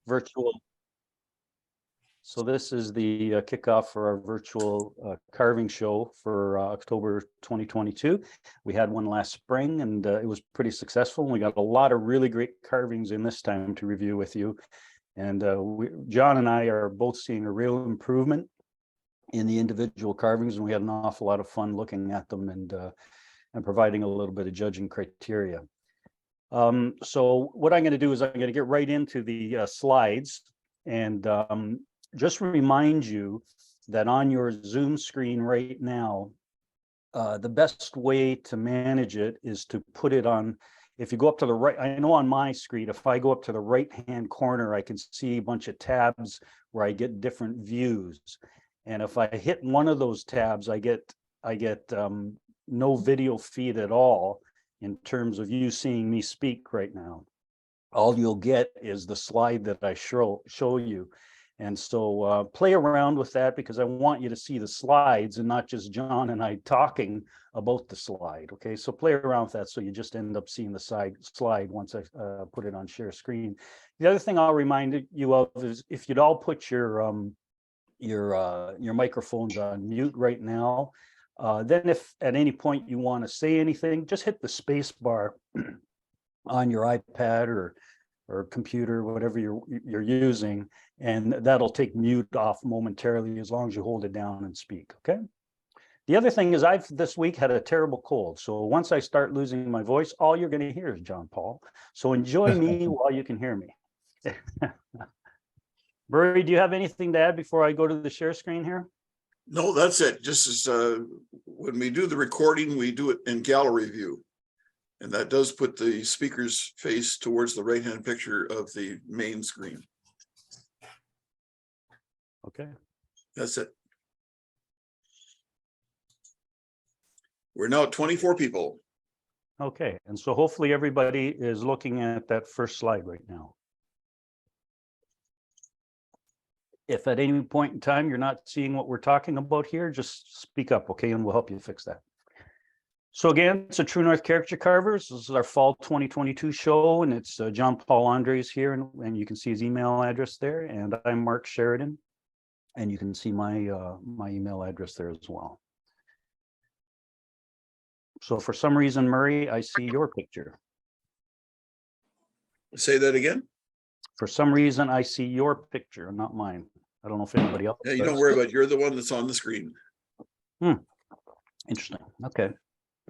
virtual. So this is the kickoff for our virtual carving show for October 2022. We had one last spring and it was pretty successful. We got a lot of really great carvings in this time to review with you. And John and I are both seeing a real improvement in the individual carvings, and we had an awful lot of fun looking at them and providing a little bit of judging criteria. So what I'm going to do is I'm going to get right into the slides and just remind you that on your Zoom screen right now, the best way to manage it is to put it on. If you go up to the right, I know on my screen, if I go up to the right-hand corner, I can see a bunch of tabs where I get different views. And if I hit one of those tabs, I get no video feed at all in terms of you seeing me speak right now. All you'll get is the slide that I show you. And so play around with that, because I want you to see the slides and not just John and I talking about the slide. Okay, so play around with that so you just end up seeing the slide once I put it on share screen. The other thing I'll remind you of is if you'd all put your microphones on mute right now. Then if at any point you want to say anything, just hit the space bar on your iPad or computer, whatever you're using, and that'll take mute off momentarily as long as you hold it down and speak. Okay. The other thing is I've this week had a terrible cold. So once I start losing my voice, all you're going to hear is John Paul. So enjoy me while you can hear me. Murray, do you have anything to add before I go to the share screen here? No, that's it. Just as when we do the recording, we do it in gallery view. And that does put the speaker's face towards the right-hand picture of the main screen. Okay. That's it. We're now at 24 people. Okay, and so hopefully everybody is looking at that first slide right now. If at any point in time you're not seeing what we're talking about here, just speak up, okay, and we'll help you fix that. So again, it's a True North Caricature Carvers. This is our fall 2022 show, and it's John Paul Andres here, and you can see his email address there. And I'm Mark Sheridan, and you can see my my email address there as well. So for some reason, Murray, I see your picture. Say that again. For some reason, I see your picture, not mine. I don't know if anybody else. Yeah, you don't worry about it. You're the one that's on the screen. Interesting. Okay.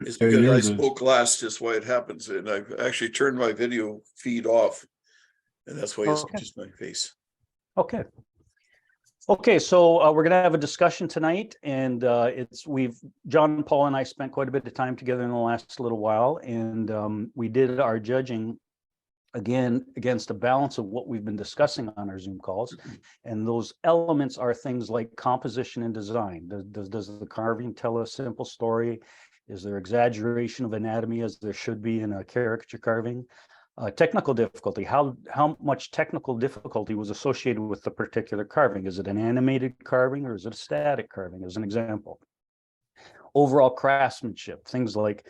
It's because I spoke last, just why it happens. And I've actually turned my video feed off. And that's why it's just my face. Okay. Okay, so we're going to have a discussion tonight, and John, Paul, and I spent quite a bit of time together in the last little while, and we did our judging again against a balance of what we've been discussing on our Zoom calls, and those elements are things like composition and design. Does the carving tell a simple story? Is there exaggeration of anatomy, as there should be in a caricature carving? Technical difficulty, how much technical difficulty was associated with the particular carving? Is it an animated carving or is it a static carving, as an example? Overall craftsmanship, things like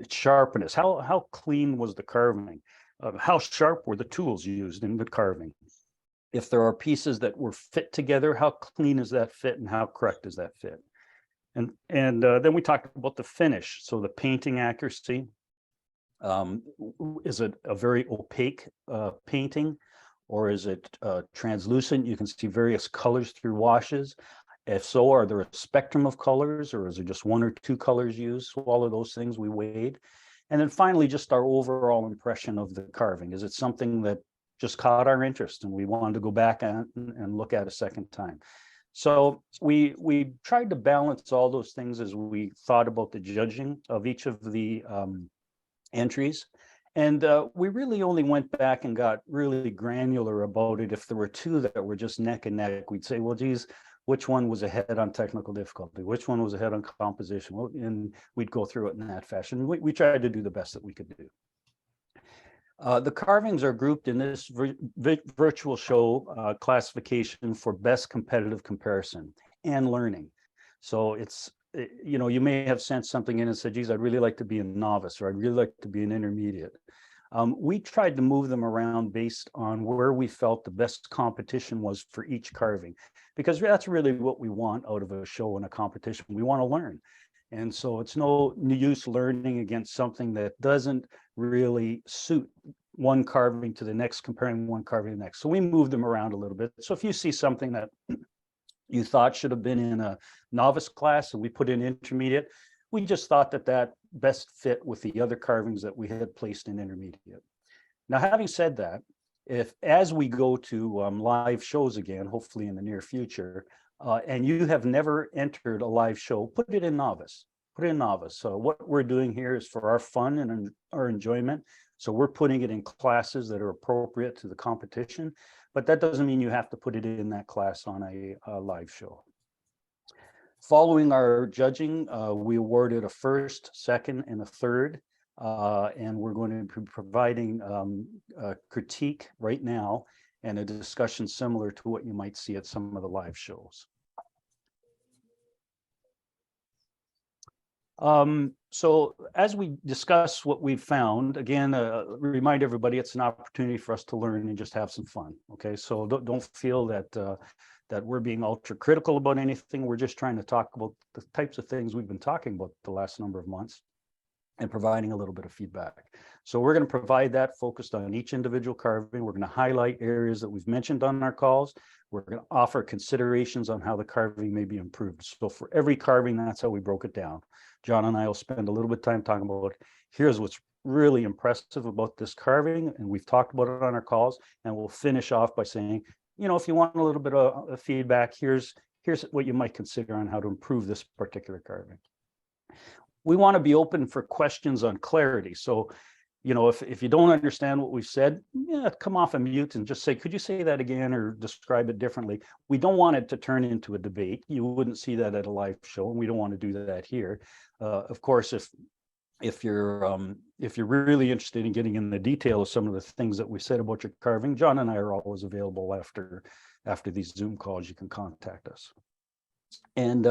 sharpness, how clean was the carving? How sharp were the tools used in the carving? If there are pieces that were fit together, how clean is that fit and how correct is that fit? And then we talked about the finish, so the painting accuracy. Is it a very opaque painting, or is it translucent? You can see various colors through washes. If so, are there a spectrum of colors, or is there just one or two colors used? So all of those things we weighed. And then finally, just our overall impression of the carving. Is it something that just caught our interest and we wanted to go back and look at a second time? So we tried to balance all those things as we thought about the judging of each of the entries. And we really only went back and got really granular about it. If there were two that were just neck and neck, we'd say, well, geez, which one was ahead on technical difficulty? Which one was ahead on composition? Well, and we'd go through it in that fashion. We tried to do the best that we could do. The carvings are grouped in this virtual show classification for best competitive comparison and learning. So it's, you know, you may have sent something in and said, geez, I'd really like to be a novice, or I'd really like to be an intermediate. We tried to move them around based on where we felt the best competition was for each carving, because that's really what we want out of a show and a competition. We want to learn. And so it's no use learning against something that doesn't really suit one carving to the next, comparing one carving to the next. So we moved them around a little bit. So if you see something that you thought should have been in a novice class and we put in intermediate, we just thought that that best fit with the other carvings that we had placed in intermediate. Now, having said that, if as we go to live shows again, hopefully in the near future, and you have never entered a live show, put it in novice. Put it in novice. So what we're doing here is for our fun and our enjoyment. So we're putting it in classes that are appropriate to the competition, but that doesn't mean you have to put it in that class on a live show. Following our judging, we awarded a first, second, and a third. And we're going to be providing a critique right now and a discussion similar to what you might see at some of the live shows. So as we discuss what we've found, again, remind everybody it's an opportunity for us to learn and just have some fun. Okay, so don't feel that that we're being ultra critical about anything. We're just trying to talk about the types of things we've been talking about the last number of months and providing a little bit of feedback. So we're going to provide that focused on each individual carving. We're going to highlight areas that we've mentioned on our calls. We're going to offer considerations on how the carving may be improved. So for every carving, that's how we broke it down. John and I will spend a little bit of time talking about, here's what's really impressive about this carving, and we've talked about it on our calls, and we'll finish off by saying, you know, if you want a little bit of feedback, here's what you might consider on how to improve this particular carving. We want to be open for questions on clarity. So, you know, if you don't understand what we've said, yeah, come off a mute and just say, could you say that again or describe it differently? We don't want it to turn into a debate. You wouldn't see that at a live show, and we don't want to do that here. Of course, if you're really interested in getting in the detail of some of the things that we said about your carving, John and I are always available after these Zoom calls. You can contact us. And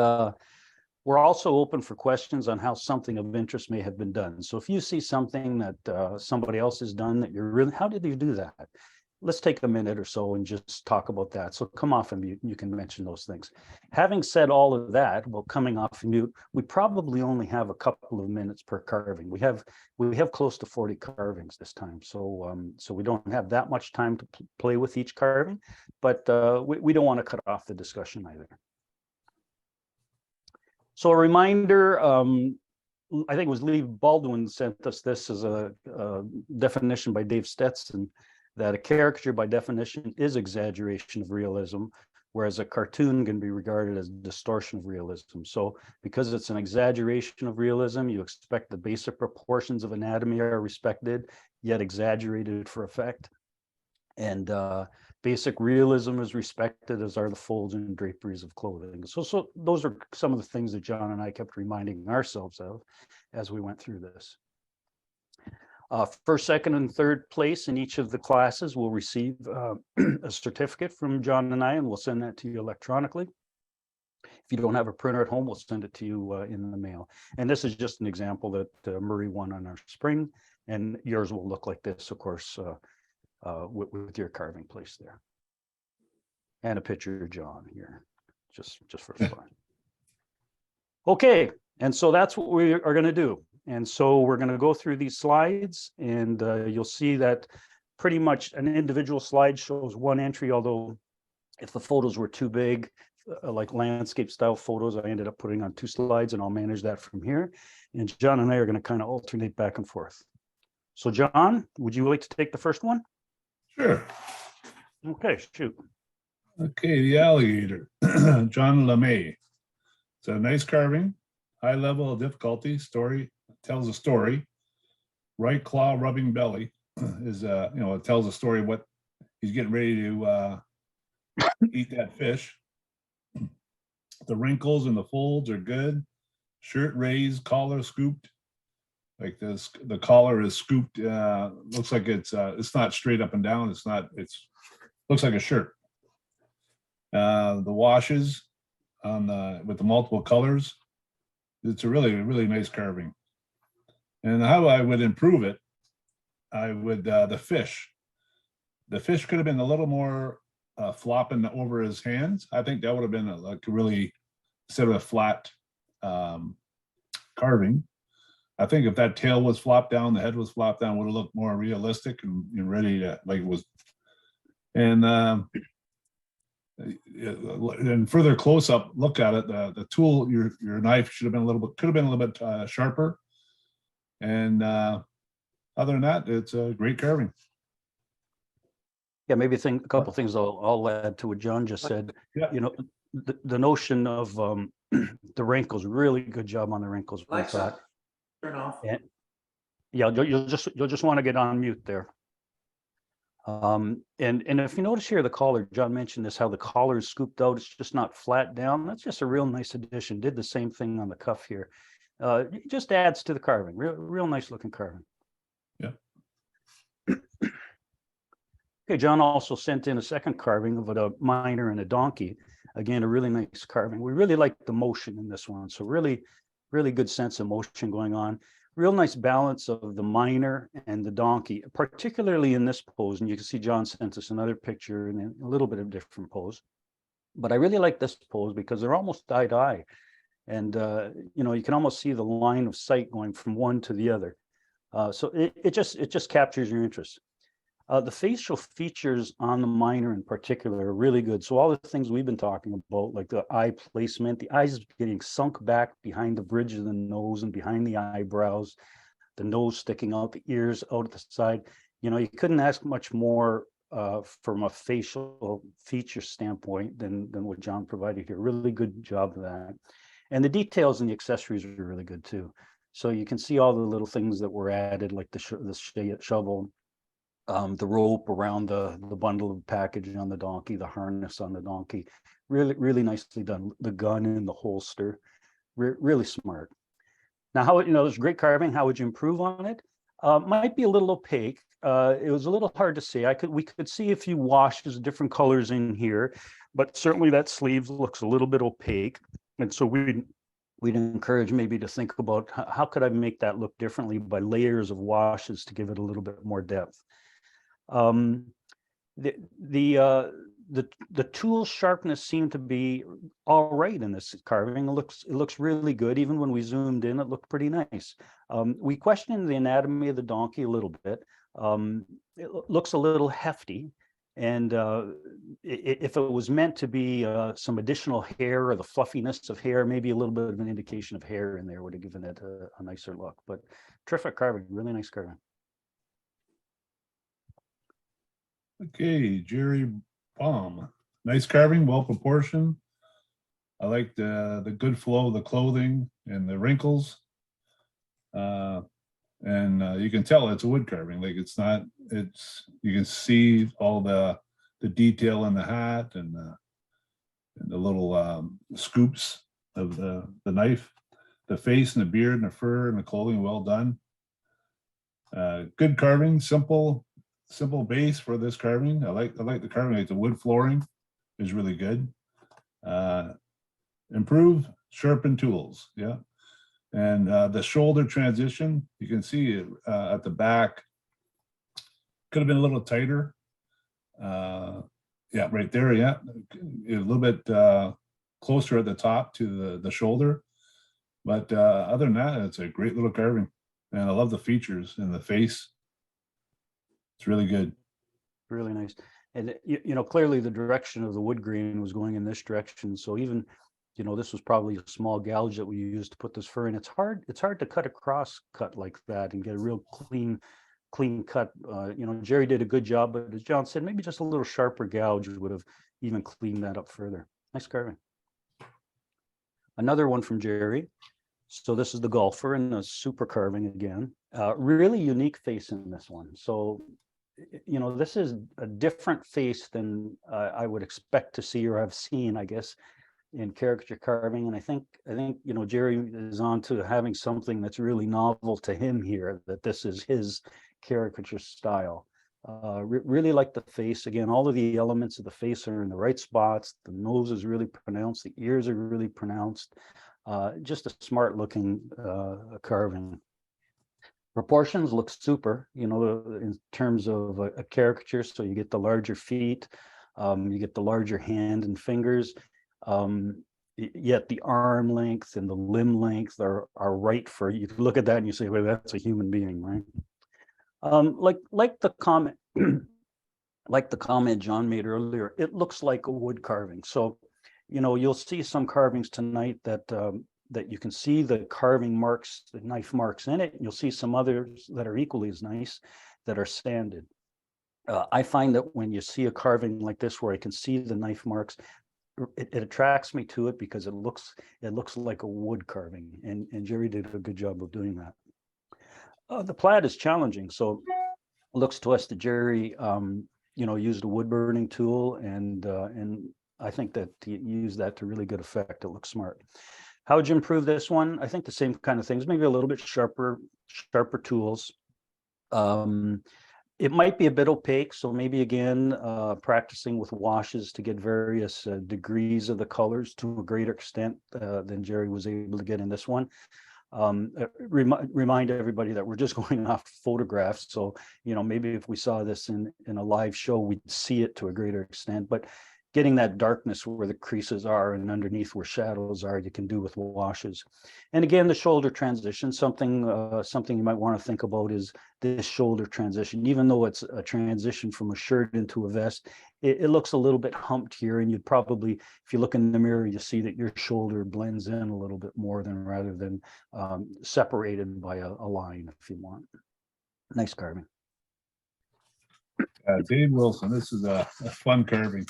we're also open for questions on how something of interest may have been done. So if you see something that somebody else has done that you're really, how did you do that? Let's take a minute or so and just talk about that. So come off and mute, you can mention those things. Having said all of that, well, coming off mute, we probably only have a couple of minutes per carving. We have close to 40 carvings this time. So so we don't have that much time to play with each carving, but we don't want to cut off the discussion either. So a reminder, I think it was Lee Baldwin sent us this as a definition by Dave Stetson, that a caricature by definition is exaggeration of realism, whereas a cartoon can be regarded as distortion of realism. So because it's an exaggeration of realism, you expect the basic proportions of anatomy are respected, yet exaggerated for effect. And basic realism is respected, as are the folds and draperies of clothing. So those are some of the things that John and I kept reminding ourselves of as we went through this. First, second, and third place in each of the classes will receive a certificate from John and I, and we'll send that to you electronically. If you don't have a printer at home, we'll send it to you in the mail. And this is just an example that Murray won on our spring, and yours will look like this, of course, with your carving place there. And a picture of John here, just for fun. Okay, and so that's what we are going to do. And so we're going to go through these slides, and you'll see that pretty much an individual slide shows one entry, although if the photos were too big, like landscape style photos, I ended up putting on 2 slides, and I'll manage that from here. And John and I are going to kind of alternate back and forth. So John, would you like to take the first one? Sure. Okay, shoot. Okay, the alligator, John LeMay. It's a nice carving, high level of difficulty, story, tells a story. Right claw rubbing belly is, it tells a story of what he's getting ready to eat that fish. The wrinkles and the folds are good. Shirt raised, collar scooped. Like this, the collar is scooped. Looks like it's not straight up and down. Looks like a shirt. The washes on with the multiple colors. It's a really, really nice carving. And how I would improve it I would, the fish could have been a little more flopping over his hands. I think that would have been like really, instead of a flat carving. I think if that tail was flopped down, the head was flopped down, would have looked more realistic and ready to, like it was. And further close up look at it, the tool, your knife should have been a little bit, could have been a little bit sharper. And other than that, it's a great carving. Yeah, maybe a couple things I'll add to what John just said. Yeah. You know, the notion of the wrinkles, really good job on the wrinkles. We Alexa, thought. turn off. And yeah, you'll just want to get on mute there. And if you notice here, the collar, John mentioned this, how the collar is scooped out. It's just not flat down. That's just a real nice addition. Did the same thing on the cuff here. It just adds to the carving. Real nice looking carving. Yeah. Okay, John also sent in a second carving of a miner and a donkey. Again, a really nice carving. We really like the motion in this one. So really good sense of motion going on. Real nice balance of the miner and the donkey, particularly in this pose. And you can see John sent us another picture in a little bit of different pose. But I really like this pose because they're almost eye to eye. And, you know, you can almost see the line of sight going from one to the other. So it just captures your interest. The facial features on the miner in particular are really good. So all the things we've been talking about, like the eye placement, the eyes getting sunk back behind the bridge of the nose and behind the eyebrows, the nose sticking out, the ears out at the side. You know, you couldn't ask much more from a facial feature standpoint than what John provided here. Really good job of that. And the details and the accessories are really good too. So you can see all the little things that were added, like the shovel, the rope around the bundle of package on the donkey, the harness on the donkey. Really nicely done. The gun in the holster, really smart. Now, how, you know, there's great carving. How would you improve on it? Might be a little opaque. It was a little hard to see. We could see a few washes, different colors in here, but certainly that sleeve looks a little bit opaque. And so we'd encourage maybe to think about how could I make that look differently by layers of washes to give it a little bit more depth. The tool sharpness seemed to be all right in this carving. It looks really good. Even when we zoomed in, it looked pretty nice. We questioned the anatomy of the donkey a little bit. It looks a little hefty. And if it was meant to be some additional hair or the fluffiness of hair, maybe a little bit of an indication of hair in there would have given it a nicer look. But terrific carving, really nice carving. Okay, Jerry Baum. Nice carving, well proportioned. I like the good flow of the clothing and the wrinkles. And you can tell it's a wood carving. Like you can see all the detail in the hat and the little scoops of the knife, the face and the beard and the fur and the clothing, well done. Good carving, simple base for this carving. I like the carving. Like the wood flooring is really good. Improve, sharpen tools. Yeah. And the shoulder transition, you can see it at the back. Could have been a little tighter. Yeah, right there. Yeah, a little bit closer at the top to the shoulder. But other than that, it's a great little carving. And I love the features and the face. It's really good. Really nice. And you know, clearly the direction of the wood grain was going in this direction. So even, you know, this was probably a small gouge that we used to put this fur in. It's hard to cut a cross cut like that and get a real clean cut. You know, Jerry did a good job, but as John said, maybe just a little sharper gouge would have even cleaned that up further. Nice carving. Another one from Jerry. So this is the golfer and a super carving again. Really unique face in this one. So, you know, this is a different face than I would expect to see or have seen, I guess, in caricature carving. And I think, you know, Jerry is on to having something that's really novel to him here, that this is his caricature style. Really like the face. Again, all of the elements of the face are in the right spots. The nose is really pronounced. The ears are really pronounced. Just a smart looking carving. Proportions look super, in terms of a caricature. So you get the larger feet, you get the larger hand and fingers. Yet the arm length and the limb length are right for, you look at that and you say, well, that's a human being, right? Like the comment, like the comment John made earlier, it looks like a wood carving. So, you'll see some carvings tonight that you can see the carving marks, the knife marks in it. You'll see some others that are equally as nice that are sanded. I find that when you see a carving like this, where I can see the knife marks, it attracts me to it because it looks like a wood carving, and Jerry did a good job of doing that. The plaid is challenging, so it looks to us that Jerry, used a wood burning tool, and I think that he used that to really good effect. It looks smart. How would you improve this one? I think the same kind of things, maybe a little bit sharper tools. It might be a bit opaque, so maybe again, practicing with washes to get various degrees of the colors to a greater extent than Jerry was able to get in this one. Remind everybody that we're just going off photographs, so maybe if we saw this in a live show, we'd see it to a greater extent, but getting that darkness where the creases are and underneath where shadows are, you can do with washes. And again, the shoulder transition, something you might want to think about is this shoulder transition. Even though it's a transition from a shirt into a vest, it looks a little bit humped here, and you'd probably, if you look in the mirror, you see that your shoulder blends in a little bit more rather than separated by a line, if you want. Nice carving. Dave Wilson, this is a fun carving.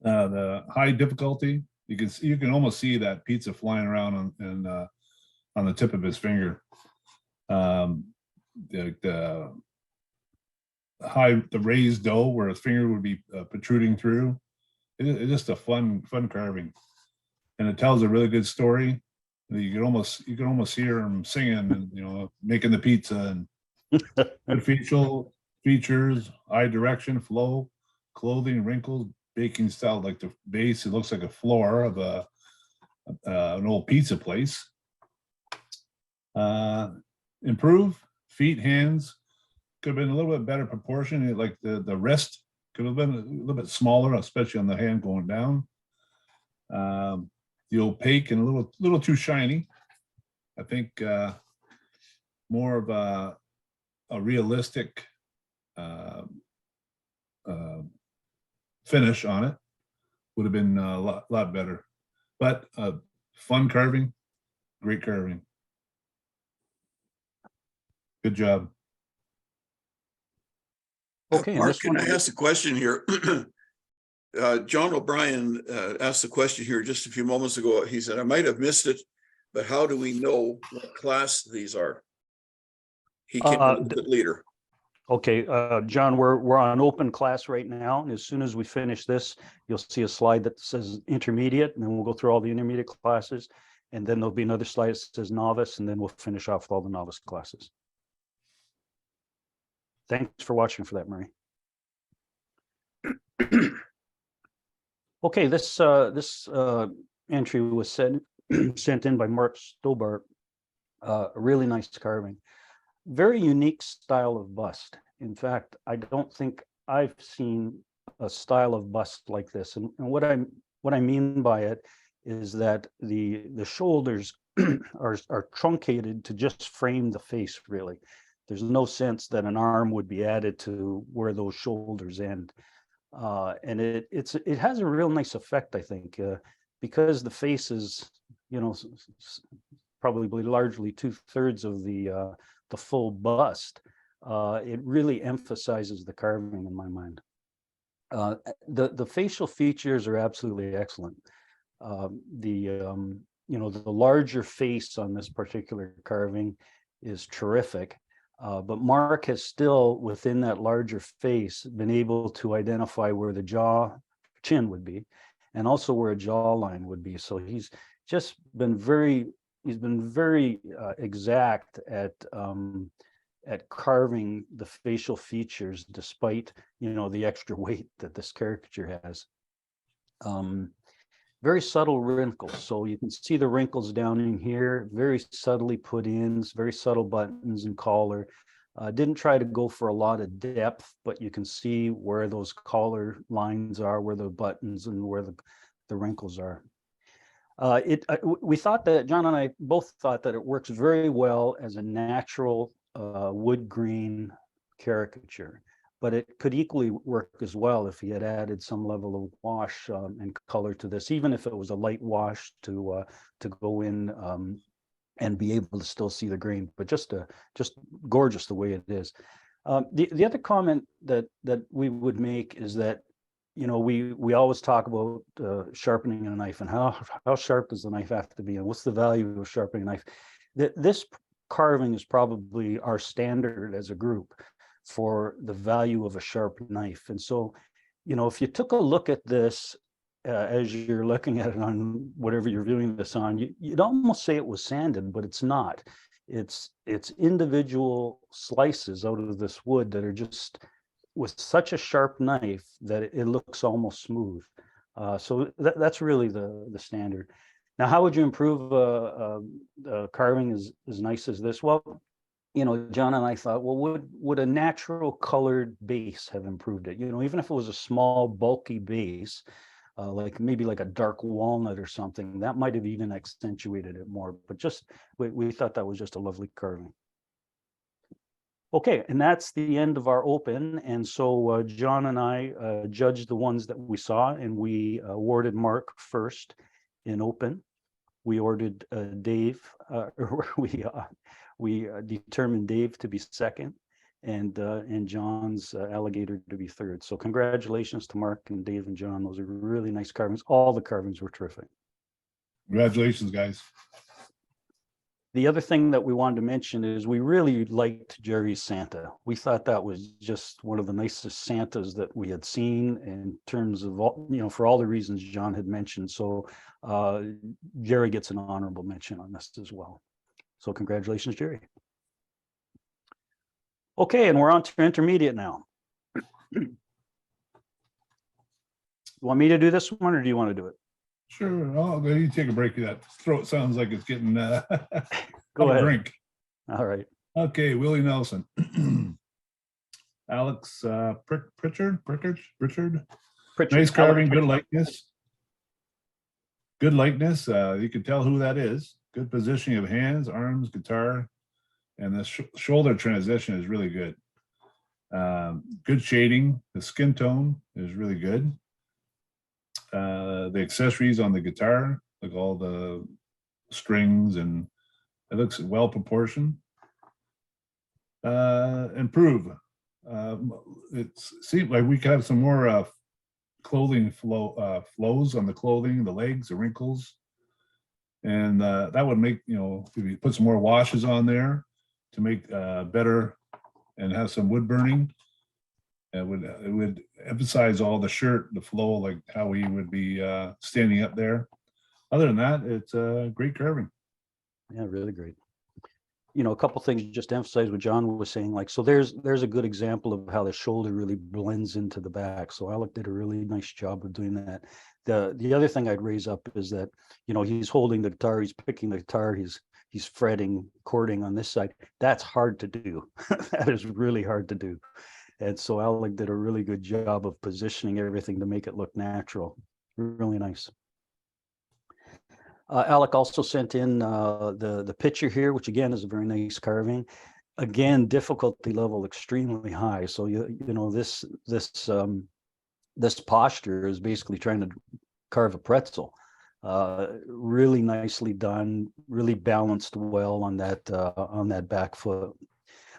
The high difficulty, you can almost see that pizza flying around on the tip of his finger. The raised dough where his finger would be protruding through. It's just a fun carving, and it tells a really good story. You can almost hear him singing and making the pizza, and good features, eye direction, flow, clothing, wrinkles, baking style. Like the base, it looks like a floor of an old pizza place. Improve feet, hands could have been a little bit better proportion. Like the wrist could have been a little bit smaller, especially on the hand going down. The opaque and a little too shiny. I think more of a realistic finish on it would have been a lot better. But fun carving, great carving. Good job. Okay, and Mark, this can one, I ask a question here? John O'Brien asked the question here just a few moments ago. He said, I might have missed it, but how do we know what class these are? He came a little bit later. Okay, John, we're on open class right now, and as soon as we finish this, you'll see a slide that says intermediate, and then we'll go through all the intermediate classes, and then there'll be another slide that says novice, and then we'll finish off with all the novice classes. Thanks for watching for that, Murray. Okay, this entry was sent in by Mark Stobart. A really nice carving. Very unique style of bust. In fact, I don't think I've seen a style of bust like this. And what I mean by it is that the shoulders are truncated to just frame the face, really. There's no sense that an arm would be added to where those shoulders end. And it has a real nice effect, I think, because the face is, probably largely 2/3 of the full bust. It really emphasizes the carving in my mind. The facial features are absolutely excellent. The larger face on this particular carving is terrific. But Mark has still, within that larger face, been able to identify where the chin would be, and also where a jawline would be. So he's just been very exact at carving the facial features, despite the extra weight that this caricature has. very subtle wrinkles. So you can see the wrinkles down in here, very subtly put in, very subtle buttons and collar. Didn't try to go for a lot of depth, but you can see where those collar lines are, where the buttons and where the wrinkles are. We thought that, John and I both thought that it works very well as a natural wood grain caricature, but it could equally work as well if he had added some level of wash and color to this, even if it was a light wash to go in and be able to still see the grain, but just gorgeous the way it is. The other comment that we would make is that, you know, we always talk about sharpening a knife and how sharp does the knife have to be and what's the value of sharpening a knife. This carving is probably our standard as a group for the value of a sharp knife. And so, you know, if you took a look at this as you're looking at it on whatever you're viewing this on, you'd almost say it was sanded, but it's not. It's individual slices out of this wood that are just with such a sharp knife that it looks almost smooth. So that's really the standard. Now, how would you improve carving as nice as this? Well, you know, John and I thought, well, would a natural colored base have improved it? You know, even if it was a small, bulky base, like maybe like a dark walnut or something, that might have even accentuated it more. But just we thought that was just a lovely carving. Okay, and that's the end of our open. And so John and I judged the ones that we saw, and we awarded Mark first in open. We ordered Dave, we determined Dave to be second, and John's alligator to be third. So congratulations to Mark and Dave and John. Those are really nice carvings. All the carvings were terrific. Congratulations, guys. The other thing that we wanted to mention is we really liked Jerry's Santa. We thought that was just one of the nicest Santas that we had seen in terms of, all, you know, for all the reasons John had mentioned. So Jerry gets an honorable mention on this as well. So congratulations, Jerry. Okay, and we're on to intermediate now. You want me to do this one or do you want to do it? Sure. Oh, you take a break of that. Throat sounds like it's getting Go have a ahead. drink. All right. Okay, Willie Nelson. Alex Pritchard. Nice carving, good likeness. Good likeness. You can tell who that is. Good positioning of hands, arms, guitar, and the shoulder transition is really good. Good shading. The skin tone is really good. The accessories on the guitar, like all the strings, and it looks well proportioned. Improve. It seems like we could have some more clothing flows on the clothing, the legs, the wrinkles, and that would make, you know, if you put some more washes on there to make better and have some wood burning. It would emphasize all the shirt, the flow, like how he would be standing up there. Other than that, it's a great carving. Yeah, really great. You know, a couple things just to emphasize what John was saying, like, so there's a good example of how the shoulder really blends into the back. So Alec did a really nice job of doing that. The other thing I'd raise up is that, you know, he's holding the guitar, he's picking the guitar, he's fretting, chording on this side. That's hard to do. That is really hard to do. And so Alec did a really good job of positioning everything to make it look natural. Really nice. Alec also sent in the picture here, which again is a very nice carving. Again, difficulty level extremely high. So you know, this posture is basically trying to carve a pretzel. Really nicely done, really balanced well on that back foot.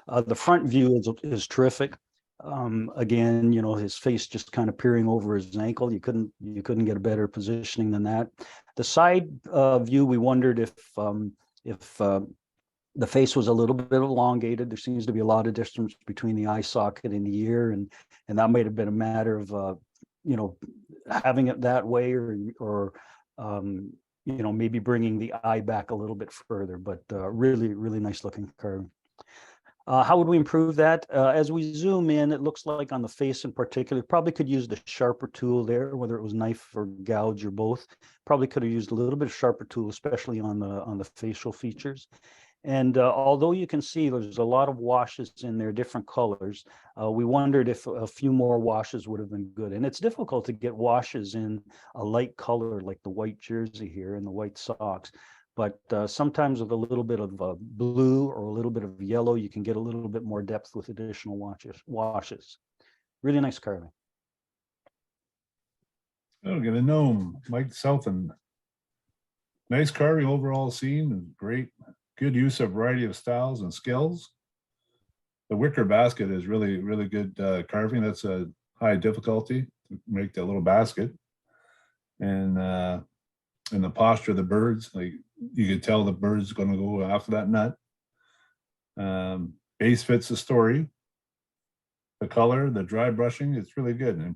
The front view is terrific. Again, you know, his face just kind of peering over his ankle. You couldn't get a better positioning than that. The side view, we wondered if the face was a little bit elongated. There seems to be a lot of distance between the eye socket and the ear, and that might have been a matter of you know, having it that way, or you know, maybe bringing the eye back a little bit further. But really nice looking carving. How would we improve that? As we zoom in, it looks like on the face in particular, probably could use the sharper tool there, whether it was knife or gouge or both. Probably could have used a little bit of sharper tool, especially on the facial features. And although you can see there's a lot of washes in there, different colors, we wondered if a few more washes would have been good. And it's difficult to get washes in a light color like the white jersey here and the white socks. But sometimes with a little bit of blue or a little bit of yellow, you can get a little bit more depth with additional washes. Really nice carving. Oh, get a gnome, Mike Southon. Nice carving overall scene and great, good use of variety of styles and skills. The wicker basket is really, really good carving. That's a high difficulty to make that little basket. And the posture of the birds, like you could tell the bird's going to go after that nut. Base fits the story. The color, the dry brushing, it's really good. And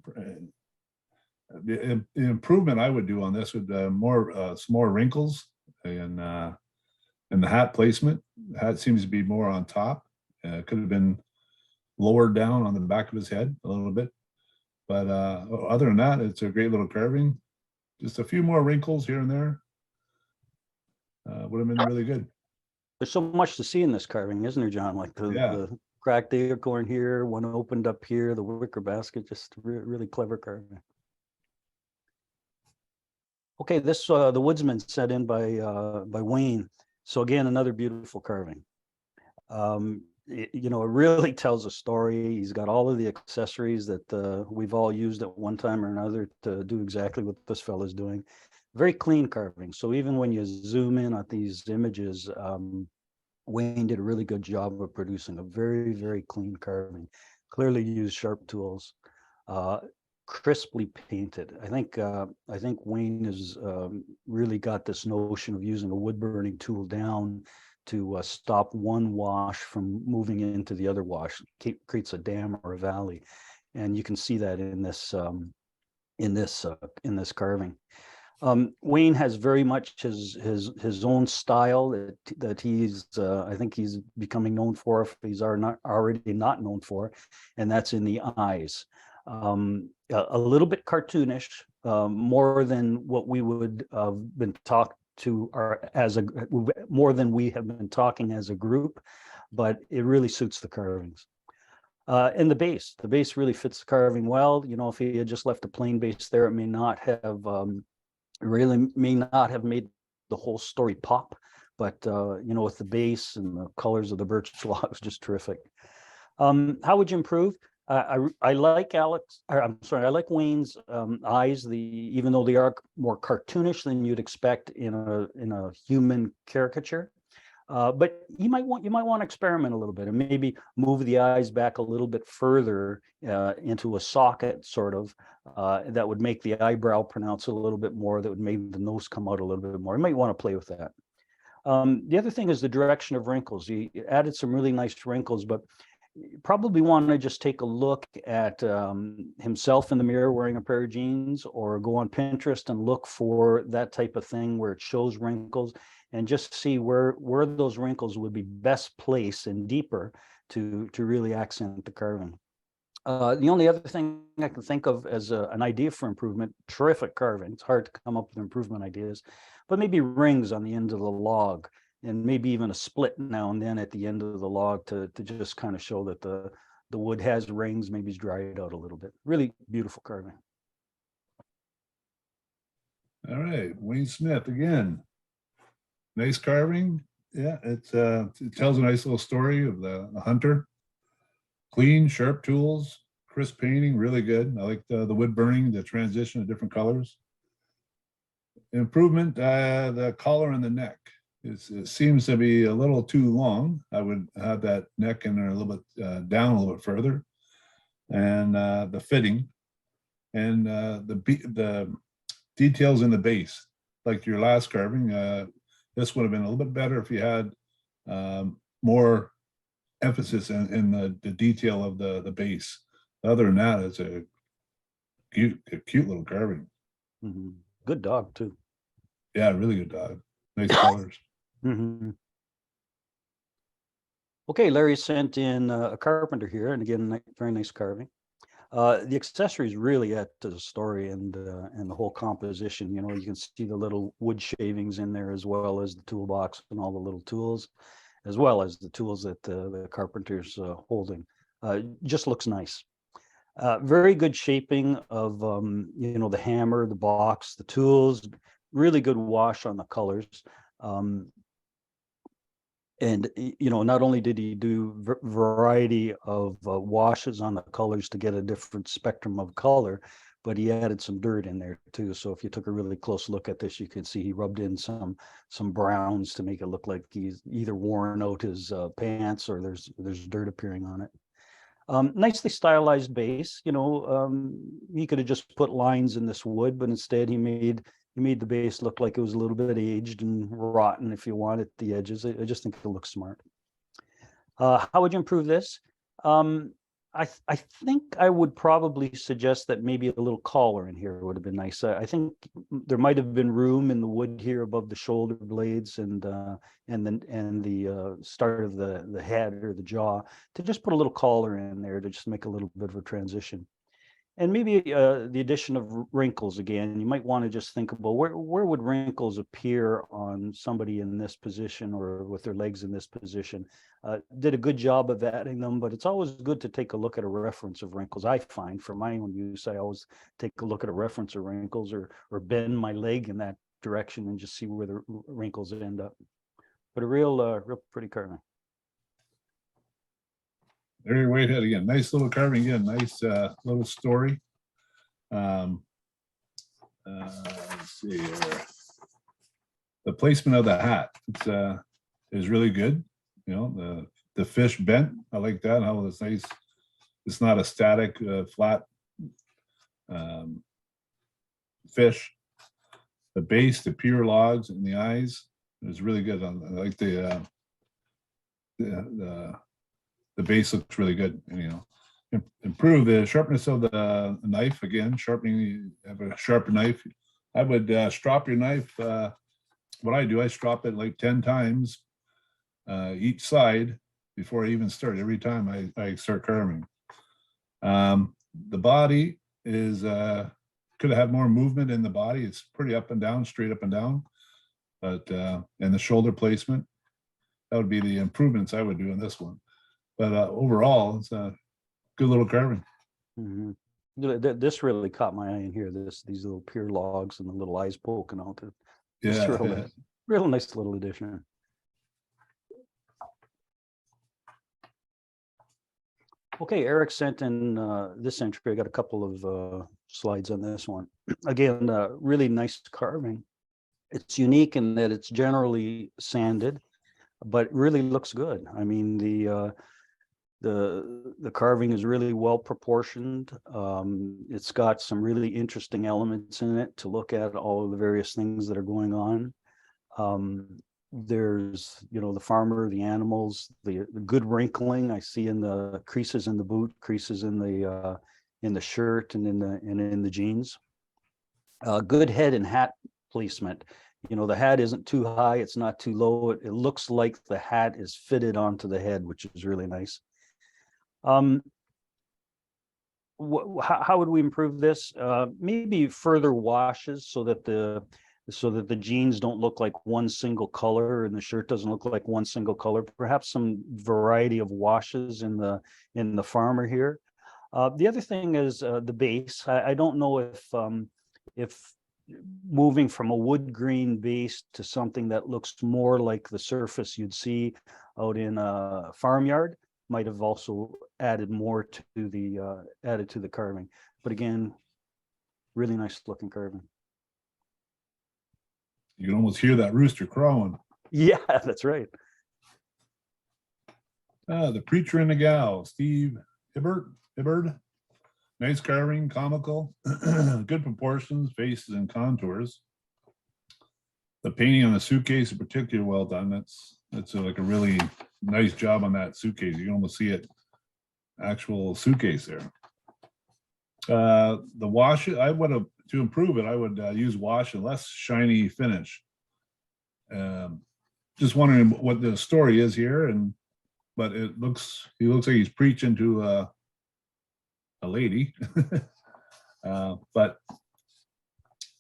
the improvement I would do on this would some more wrinkles and the hat placement. The hat seems to be more on top. Could have been lower down on the back of his head a little bit. But other than that, it's a great little carving. Just a few more wrinkles here and there. Would have been really good. There's so much to see in this carving, isn't there, John? Like the cracked acorn here, one opened up here, the wicker basket, just really clever carving. Okay, this the woodsman set in by Wayne. So again, another beautiful carving. You know, it really tells a story. He's got all of the accessories that we've all used at one time or another to do exactly what this fella's doing. Very clean carving. So even when you zoom in at these images, Wayne did a really good job of producing a very, very clean carving. Clearly used sharp tools, crisply painted. I think Wayne has really got this notion of using a wood burning tool down to stop one wash from moving into the other wash. Creates a dam or a valley, and you can see that in this carving. Wayne has very much his own style that he's I think he's becoming known for, if he's already not known for, and that's in the eyes. A little bit cartoonish, more than what we would have been talked to more than we have been talking as a group, but it really suits the carvings. And the base really fits the carving well. You know, if he had just left a plain base there, it may not have made the whole story pop. But you know, with the base and the colors of the birch logs, just terrific. How would you improve? I like I like Wayne's eyes. Even though they are more cartoonish than you'd expect in a human caricature, but you might want to experiment a little bit and maybe move the eyes back a little bit further into a socket, sort of. That would make the eyebrow pronounce a little bit more. That would make the nose come out a little bit more. You might want to play with that. The other thing is the direction of wrinkles. He added some really nice wrinkles, but you probably want to just take a look at himself in the mirror wearing a pair of jeans, or go on Pinterest and look for that type of thing where it shows wrinkles, and just see where those wrinkles would be best placed and deeper to really accent the carving. The only other thing I can think of as an idea for improvement, terrific carving. It's hard to come up with improvement ideas, but maybe rings on the end of the log, and maybe even a split now and then at the end of the log to just kind of show that the wood has rings, maybe it's dried out a little bit. Really beautiful carving. All right, Wayne Smith again. Nice carving. Yeah, it tells a nice little story of the hunter. Clean, sharp tools, crisp painting, really good. I like the wood burning, the transition of different colors. Improvement, the collar and the neck. It seems to be a little too long. I would have that neck in there a little bit down a little bit further. And the fitting and the details in the base, like your last carving. This would have been a little bit better if you had more emphasis in the detail of the base. Other than that, it's a cute little carving. Mm-hmm. Good dog too. Yeah, really good dog. Nice colors. Mm-hmm. Okay, Larry sent in a carpenter here, and again, very nice carving. The accessories really add to the story and the whole composition. You know, you can see the little wood shavings in there, as well as the toolbox and all the little tools, as well as the tools that the carpenter's holding. Just looks nice. Very good shaping of you know, the hammer, the box, the tools. Really good wash on the colors. Um, and you know, not only did he do variety of washes on the colors to get a different spectrum of color, but he added some dirt in there too. So if you took a really close look at this, you could see he rubbed in some browns to make it look like he's either worn out his pants, or there's dirt appearing on it. Nicely stylized base. You know, he could have just put lines in this wood, but instead he made the base look like it was a little bit aged and rotten, if you want, at the edges. I just think it looks smart. How would you improve this? I think I would probably suggest that maybe a little collar in here would have been nice. I think there might have been room in the wood here above the shoulder blades and the start of the head or the jaw, to just put a little collar in there to just make a little bit of a transition. And maybe the addition of wrinkles again. You might want to just think about where would wrinkles appear on somebody in this position, or with their legs in this position. Did a good job of adding them, but it's always good to take a look at a reference of wrinkles. I find for my own use, I always take a look at a reference of wrinkles, or bend my leg in that direction and just see where the wrinkles end up. But a real pretty carving. Larry Whitehead again, nice little carving again, nice little story. Let's see here. The placement of the hat, is really good. You know, the fish bent, I like that, how it's nice. It's not a static flat fish. The base, the pure logs and the eyes is really good. I like the base looks really good. You know, improve the sharpness of the knife again. Sharpening, have a sharper knife. I would strop your knife. What I do, I strop it like 10 times each side before I even start. Every time I start carving. The body is could have had more movement in the body. It's pretty up and down, straight up and down. But and the shoulder placement, that would be the improvements I would do in this one. But overall, it's a good little carving. Mm-hmm. This really caught my eye in here. These little pure logs and the little eyes poking out. Yeah, real nice little addition. Okay, Eric sent in this entry. I got a couple of slides on this one. Again, really nice carving. It's unique in that it's generally sanded, but really looks good. I mean, the carving is really well proportioned. It's got some really interesting elements in it to look at, all of the various things that are going on. There's, you know, the farmer, the animals, the good wrinkling I see in the creases in the boot, creases in the shirt, and in the jeans. Good head and hat placement. You know, the hat isn't too high, it's not too low. It looks like the hat is fitted onto the head, which is really nice. How would we improve this? Maybe further washes so that the jeans don't look like one single color and the shirt doesn't look like one single color. Perhaps some variety of washes in the farmer here. The other thing is the base. I don't know if moving from a wood grain base to something that looks more like the surface you'd see out in a farmyard might have also added more to the carving. But again, really nice looking carving. You can almost hear that rooster crowing. Yeah, that's right. The preacher and the gal, Steve Hibbard. Nice carving, comical, good proportions, faces and contours. The painting on the suitcase is particularly well done. That's like a really nice job on that suitcase. You can almost see it, actual suitcase there. The wash, I would have, to improve it, I would use wash and less shiny finish. Just wondering what the story is here, and but he looks like he's preaching to a lady. But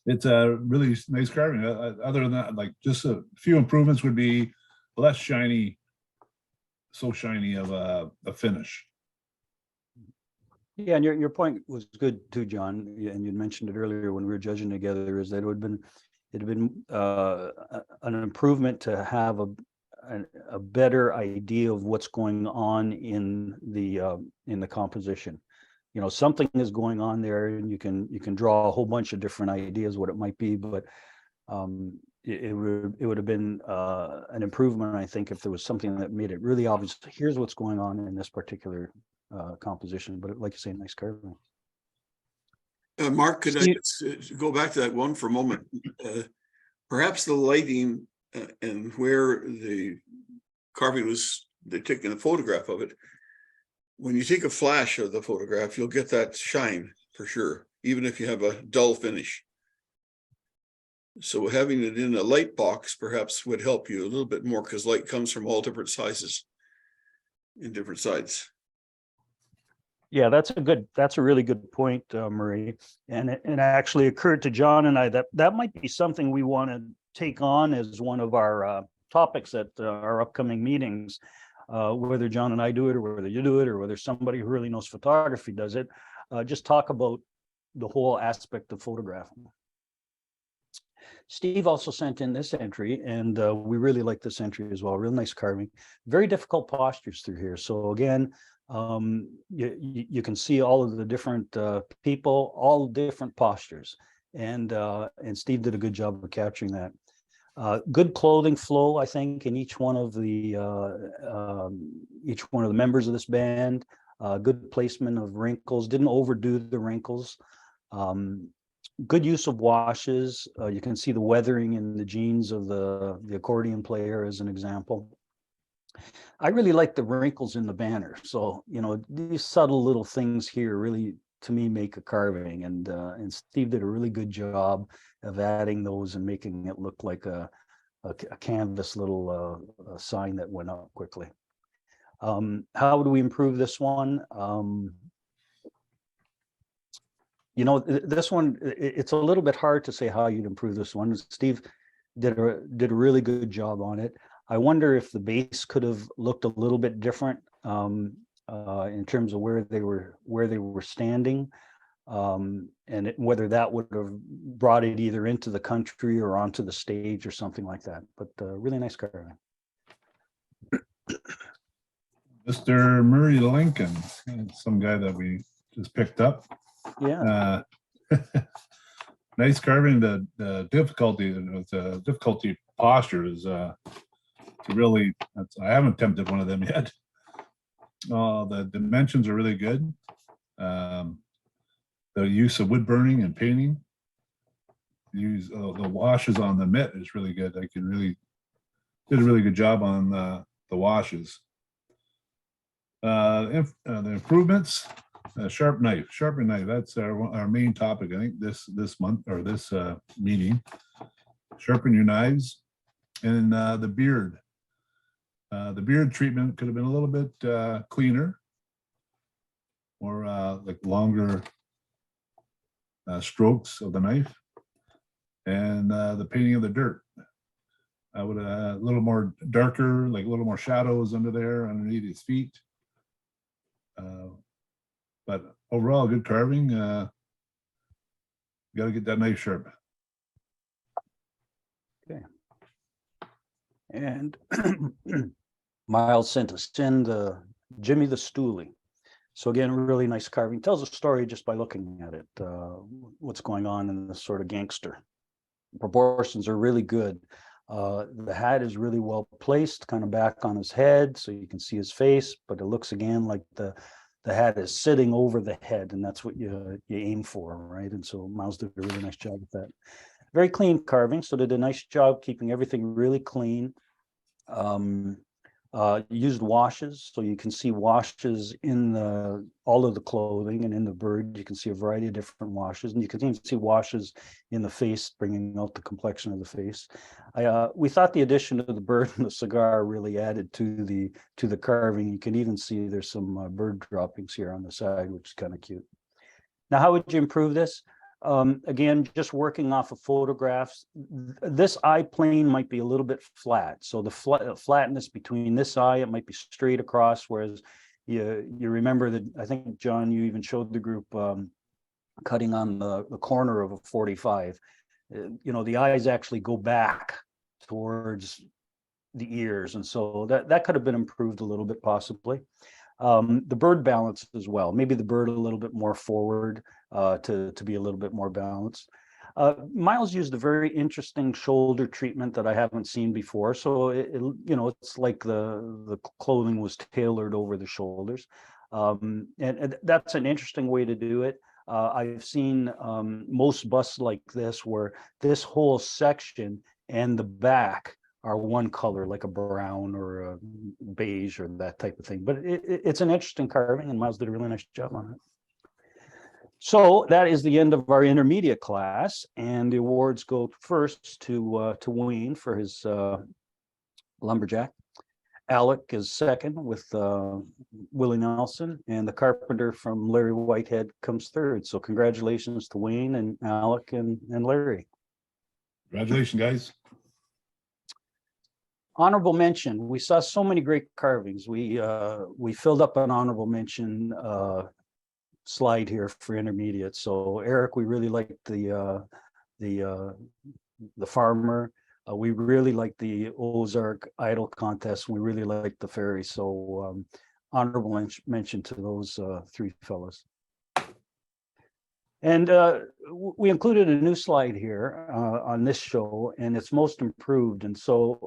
it's a really nice carving. Other than that, like just a few improvements would be less shiny, so shiny of a finish. Yeah, and your point was good too, John. And you mentioned it earlier when we were judging together, is that it'd have been an improvement to have a better idea of what's going on in the composition. You know, something is going on there, and you can draw a whole bunch of different ideas what it might be, but it would have been an improvement, I think, if there was something that made it really obvious. Here's what's going on in this particular composition. But like you say, nice carving. Mark, could Steve- I just go back to that one for a moment? Perhaps the lighting and where the carving was, they're taking a photograph of it. When you take a flash of the photograph, you'll get that shine for sure, even if you have a dull finish. So having it in a light box perhaps would help you a little bit more, because light comes from all different sizes in different sides. Yeah, that's a really good point, Marie. And it actually occurred to John and I that might be something we want to take on as one of our topics at our upcoming meetings. Whether John and I do it, or whether you do it, or whether somebody who really knows photography does it, just talk about the whole aspect of photographing. Steve also sent in this entry, and we really like this entry as well. Real nice carving. Very difficult postures through here. So again, you can see all of the different people, all different postures, and Steve did a good job of capturing that. Good clothing flow, I think, in each one of the members of this band. Good placement of wrinkles. Didn't overdo the wrinkles. Good use of washes. You can see the weathering in the jeans of the accordion player as an example. I really like the wrinkles in the banner. So, you know, these subtle little things here really, to me, make a carving. And Steve did a really good job of adding those and making it look like a canvas little sign that went up quickly. How do we improve this one? You know, this one, it's a little bit hard to say how you'd improve this one. Steve did a really good job on it. I wonder if the base could have looked a little bit different in terms of where they were standing, and whether that would have brought it either into the country or onto the stage or something like that. But really nice carving. Mr. Murray Lincoln, some guy that we just picked up. Yeah. Nice carving. The difficulty posture is really, I haven't attempted one of them yet. The dimensions are really good. The use of wood burning and painting. Use the washes on the mitt is really good. I can really did a really good job on the washes. The improvements. Sharp knife. That's our main topic, I think, this month, or this meeting. Sharpen your knives. And the beard. The beard treatment could have been a little bit cleaner, or like longer strokes of the knife. And the painting of the dirt. I would a little more darker, like a little more shadows under there, underneath his feet. But overall, good carving. You got to get that knife sharp. Okay. And Miles sent us in the Jimmy the Stoolie. So again, really nice carving. Tells a story just by looking at it. What's going on in this sort of gangster. Proportions are really good. The hat is really well placed, kind of back on his head, so you can see his face. But it looks again like the hat is sitting over the head, and that's what you aim for, right? And so Miles did a really nice job with that. Very clean carving, so did a nice job keeping everything really clean. Used washes, so you can see washes in all of the clothing, and in the bird you can see a variety of different washes, and you can even see washes in the face, bringing out the complexion of the face. We thought the addition of the bird and the cigar really added to the carving. You can even see there's some bird droppings here on the side, which is kind of cute. Now, how would you improve this? Again, just working off of photographs. This eye plane might be a little bit flat. So the flatness between this eye, it might be straight across, whereas you remember that, I think, John, you even showed the group cutting on the corner of a 45. The eyes actually go back towards the ears. And so that could have been improved a little bit, possibly. The bird balance as well. Maybe the bird a little bit more forward to be a little bit more balanced. Miles used a very interesting shoulder treatment that I haven't seen before. So it's like the clothing was tailored over the shoulders, and that's an interesting way to do it. I've seen most busts like this, where this whole section and the back are one color, like a brown or a beige or that type of thing. But it's an interesting carving, and Miles did a really nice job on it. So that is the end of our intermediate class, and the awards go first to Wayne for his lumberjack. Alec is second with Willie Nelson, and the carpenter from Larry Whitehead comes third. So congratulations to Wayne and Alec and Larry. Congratulations, guys. Honorable mention. We saw so many great carvings. We filled up an honorable mention slide here for intermediate. So Eric, we really liked the farmer. We really liked the Ozark Idol contest. We really liked the ferry. So honorable mention to those three fellows. And we included a new slide here on this show, and it's most improved. And so,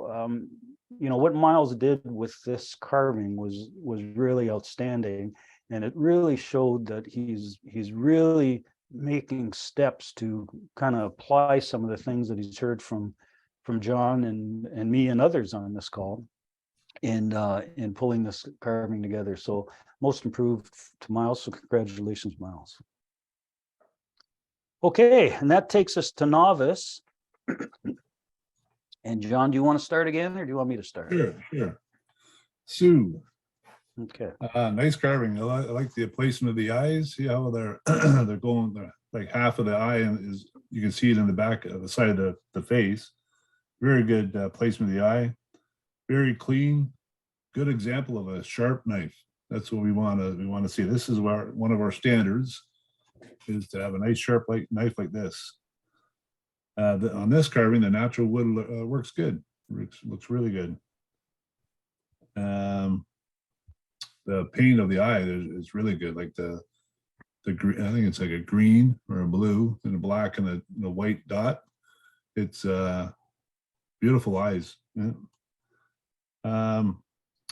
what Miles did with this carving was really outstanding, and it really showed that he's really making steps to kind of apply some of the things that he's heard from John and me and others on this call, in pulling this carving together. So most improved to Miles. So congratulations, Miles. Okay, and that takes us to novice. And John, do you want to start again, or do you want me to start? Sure. Sue. Okay. Nice carving. I like the placement of the eyes. See how they're they're going there, like half of the eye, and is you can see it in the back of the side of the face. Very good placement of the eye. Very clean. Good example of a sharp knife. That's what we want to see. This is one of our standards is to have a nice sharp knife like this. On this carving, the natural wood works good. Looks really good. The paint of the eye is really good. Like the green, I think it's like a green or a blue and a black and a white dot. It's beautiful eyes. Yeah.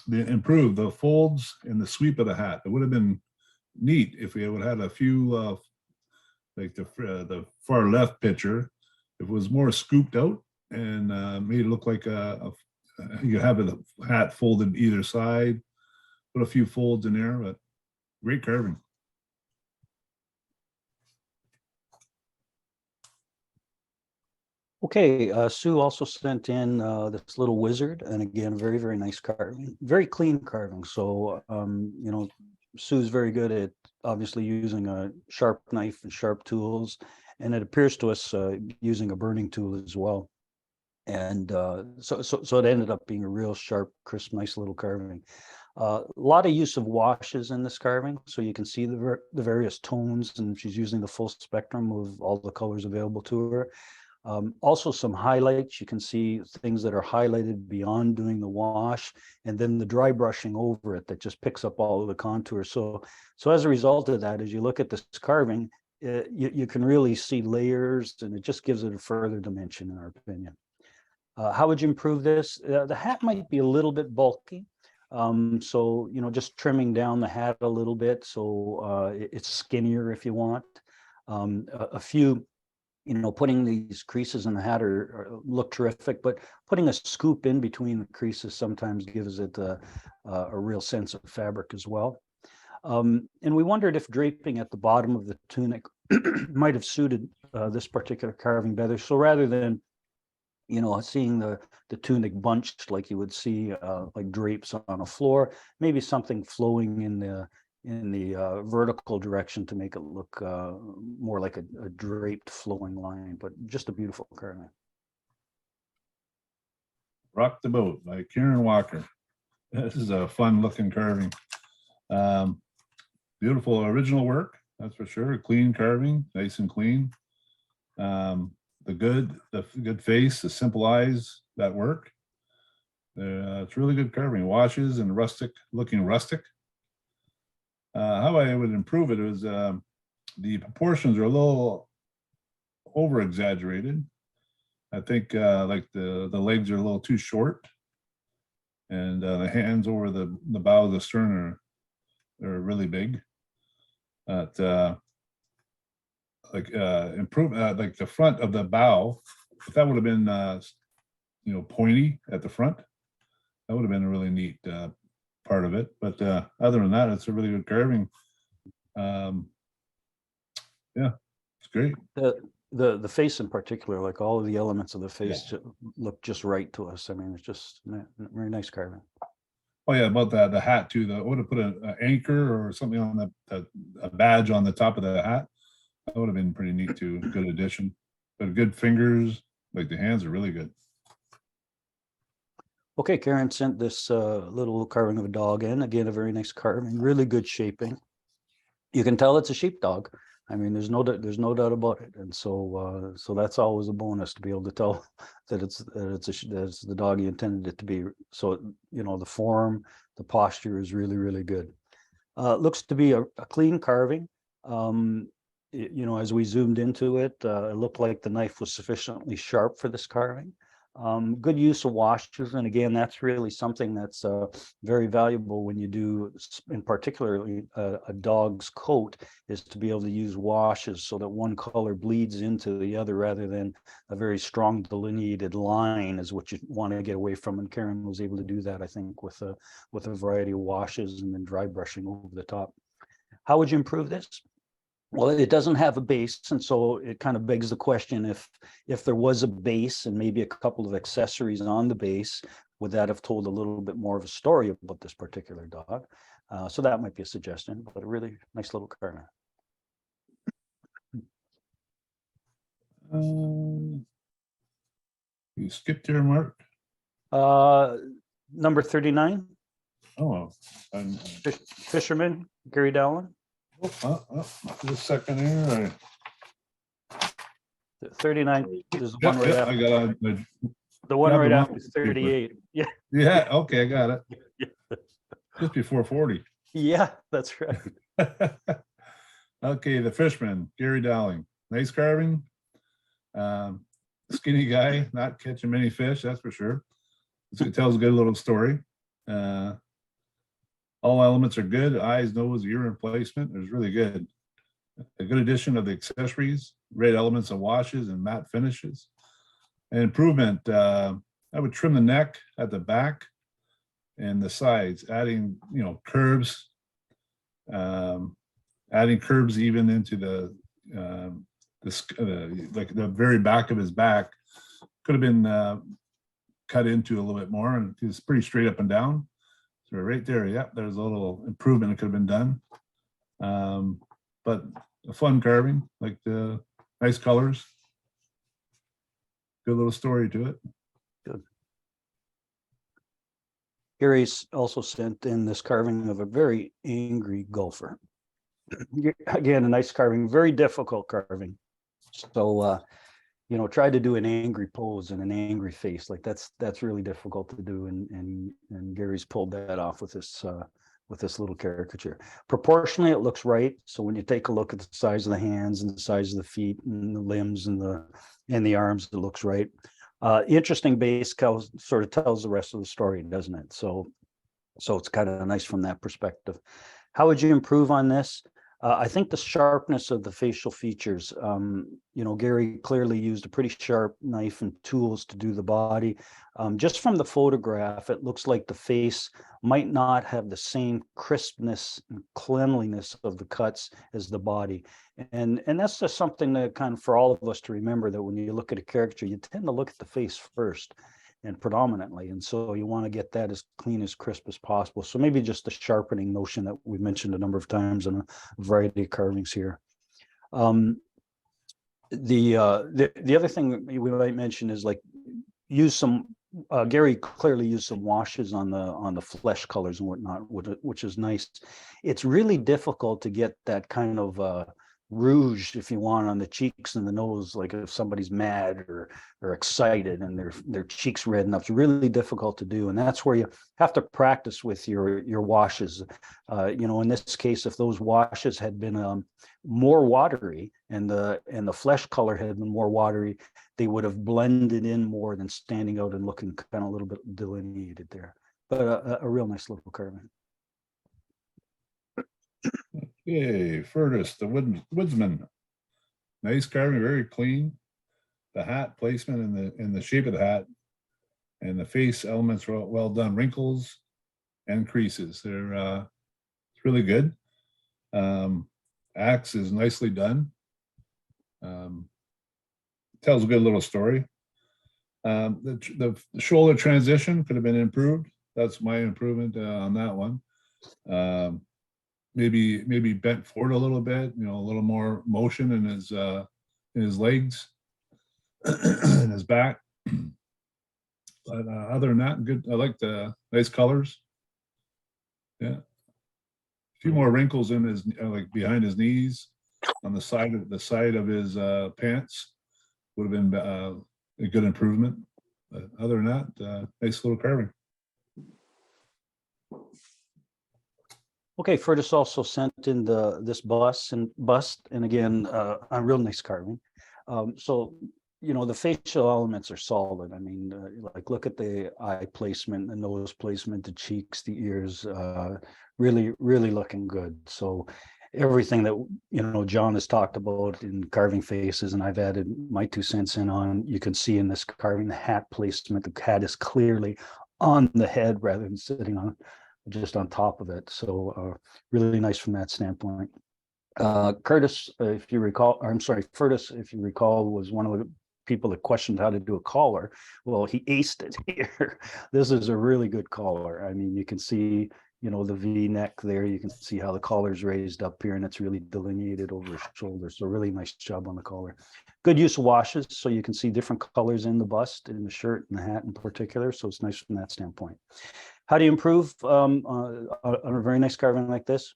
The improved the folds and the sweep of the hat. It would have been neat if we would have had a few like the far left picture, if it was more scooped out and made it look like you have a hat folded either side, put a few folds in there, but great carving. Okay, Sue also sent in this little wizard, and again, very, very nice carving, very clean carving. So, Sue's very good at obviously using a sharp knife and sharp tools, and it appears to us using a burning tool as well. And so it ended up being a real sharp, crisp, nice little carving. A lot of use of washes in this carving, so you can see the various tones, and she's using the full spectrum of all the colors available to her. Also some highlights. You can see things that are highlighted beyond doing the wash, and then the dry brushing over it that just picks up all of the contours. So as a result of that, as you look at this carving, you can really see layers, and it just gives it a further dimension, in our opinion. How would you improve this? The hat might be a little bit bulky. So, just trimming down the hat a little bit so it's skinnier if you want. A few putting these creases in the hat look terrific, but putting a scoop in between the creases sometimes gives it a real sense of fabric as well. And we wondered if draping at the bottom of the tunic might have suited this particular carving better. So rather than, seeing the tunic bunched like you would see like drapes on a floor, maybe something flowing in the vertical direction to make it look more like a draped flowing line, but just a beautiful carving. Rock the Boat by Kieran Walker. This is a fun looking carving. Beautiful original work, that's for sure. Clean carving, nice and clean. The good face, the simple eyes that work. It's really good carving. Washes and looking rustic. How I would improve it is the proportions are a little over exaggerated. I think like the legs are a little too short, and the hands over the bow of the stern are really big. Improve like the front of the bow. If that would have been pointy at the front, that would have been a really neat part of it. But other than that, it's a really good carving. Yeah, it's great. The face in particular, like all of the elements of the face, look just right to us. I mean, it's just very nice carving. Oh yeah, about the hat too. I would have put an anchor or something on a badge on the top of the hat. That would have been pretty neat too. Good addition. But good fingers, like the hands are really good. Okay, Karen sent this little carving of a dog in. Again, a very nice carving, really good shaping. You can tell it's a sheepdog. I mean, there's no doubt about it. And so that's always a bonus to be able to tell that it's the dog you intended it to be. So the form, the posture is really, really good. Looks to be a clean carving. As we zoomed into it, it looked like the knife was sufficiently sharp for this carving. Good use of washes, and again, that's really something that's very valuable when you do, in particularly a dog's coat, is to be able to use washes so that one color bleeds into the other rather than a very strong delineated line is what you want to get away from. And Karen was able to do that, I think, with a variety of washes and then dry brushing over the top. How would you improve this? Well, it doesn't have a base, and so it kind of begs the question, if there was a base and maybe a couple of accessories on the base, would that have told a little bit more of a story about this particular dog? So that might be a suggestion, but a really nice little carving. You skipped here, Mark. Number 39. Oh, Fisherman, Gary Dallin. Just a second here. 39 is the one right after. I got the one right after 38. Yeah. Yeah. Okay, I got it. Just before 40. Yeah, that's right. Okay, the Fishman, Gary Dowling. Nice carving. Skinny guy, not catching many fish, that's for sure. It tells a good little story. All elements are good. Eyes, nose, ear replacement is really good. A good addition of the accessories, great elements of washes and matte finishes. An improvement, I would trim the neck at the back and the sides, adding curves, adding curves even into like the very back of his back. Could have been cut into a little bit more, and it's pretty straight up and down. So right there, yeah, there's a little improvement that could have been done. But a fun carving, like the nice colors. Good little story to it. Good. Gary's also sent in this carving of a very angry golfer. Again, a nice carving, very difficult carving. So, try to do an angry pose and an angry face. Like that's really difficult to do. And Gary's pulled that off with this little caricature. Proportionally, it looks right. So when you take a look at the size of the hands and the size of the feet and the limbs and the arms, it looks right. Interesting base sort of tells the rest of the story, doesn't it? So it's kind of nice from that perspective. How would you improve on this? I think the sharpness of the facial features, Gary clearly used a pretty sharp knife and tools to do the body. Just from the photograph, it looks like the face might not have the same crispness and cleanliness of the cuts as the body. And that's just something that kind of for all of us to remember, that when you look at a caricature, you tend to look at the face first and predominantly. And so you want to get that as clean, as crisp as possible. So maybe just the sharpening notion that we mentioned a number of times in a variety of carvings here. The other thing we might mention is like use some, Gary clearly used some washes on the flesh colors and whatnot, which is nice. It's really difficult to get that kind of rouge, if you want, on the cheeks and the nose, like if somebody's mad or excited and their cheeks redden up. It's really difficult to do, and that's where you have to practice with your washes. In this case, if those washes had been more watery and the flesh color had been more watery, they would have blended in more than standing out and looking kind of a little bit delineated there. But a real nice little carving. Okay, Furtis, the woodsman. Nice carving, very clean. The hat placement and the shape of the hat and the face elements are well done. Wrinkles and creases, they're it's really good. Axe is nicely done. Tells a good little story. The shoulder transition could have been improved. That's my improvement on that one. Maybe bent forward a little bit, a little more motion in his legs and his back. But other than that, good. I like the nice colors. Yeah, a few more wrinkles in his like behind his knees, on the side of his pants would have been a good improvement. But other than that, nice little carving. Okay, Furtis also sent in this bust, and again, a real nice carving. So, the facial elements are solid. I mean, like look at the eye placement, the nose placement, the cheeks, the ears, really, really looking good. So everything that, John has talked about in carving faces, and I've added my 2 cents in on, you can see in this carving, the hat placement, the hat is clearly on the head rather than sitting on just on top of it. So really nice from that standpoint. Curtis, if you recall, or I'm sorry, Furtis, if you recall, was one of the people that questioned how to do a collar. Well, he aced it here. This is a really good collar. I mean, you can see, the V neck there. You can see how the collar's raised up here, and it's really delineated over his shoulder. So really nice job on the collar. Good use of washes, so you can see different colors in the bust, in the shirt, and the hat in particular. So it's nice from that standpoint. How do you improve on a very nice carving like this?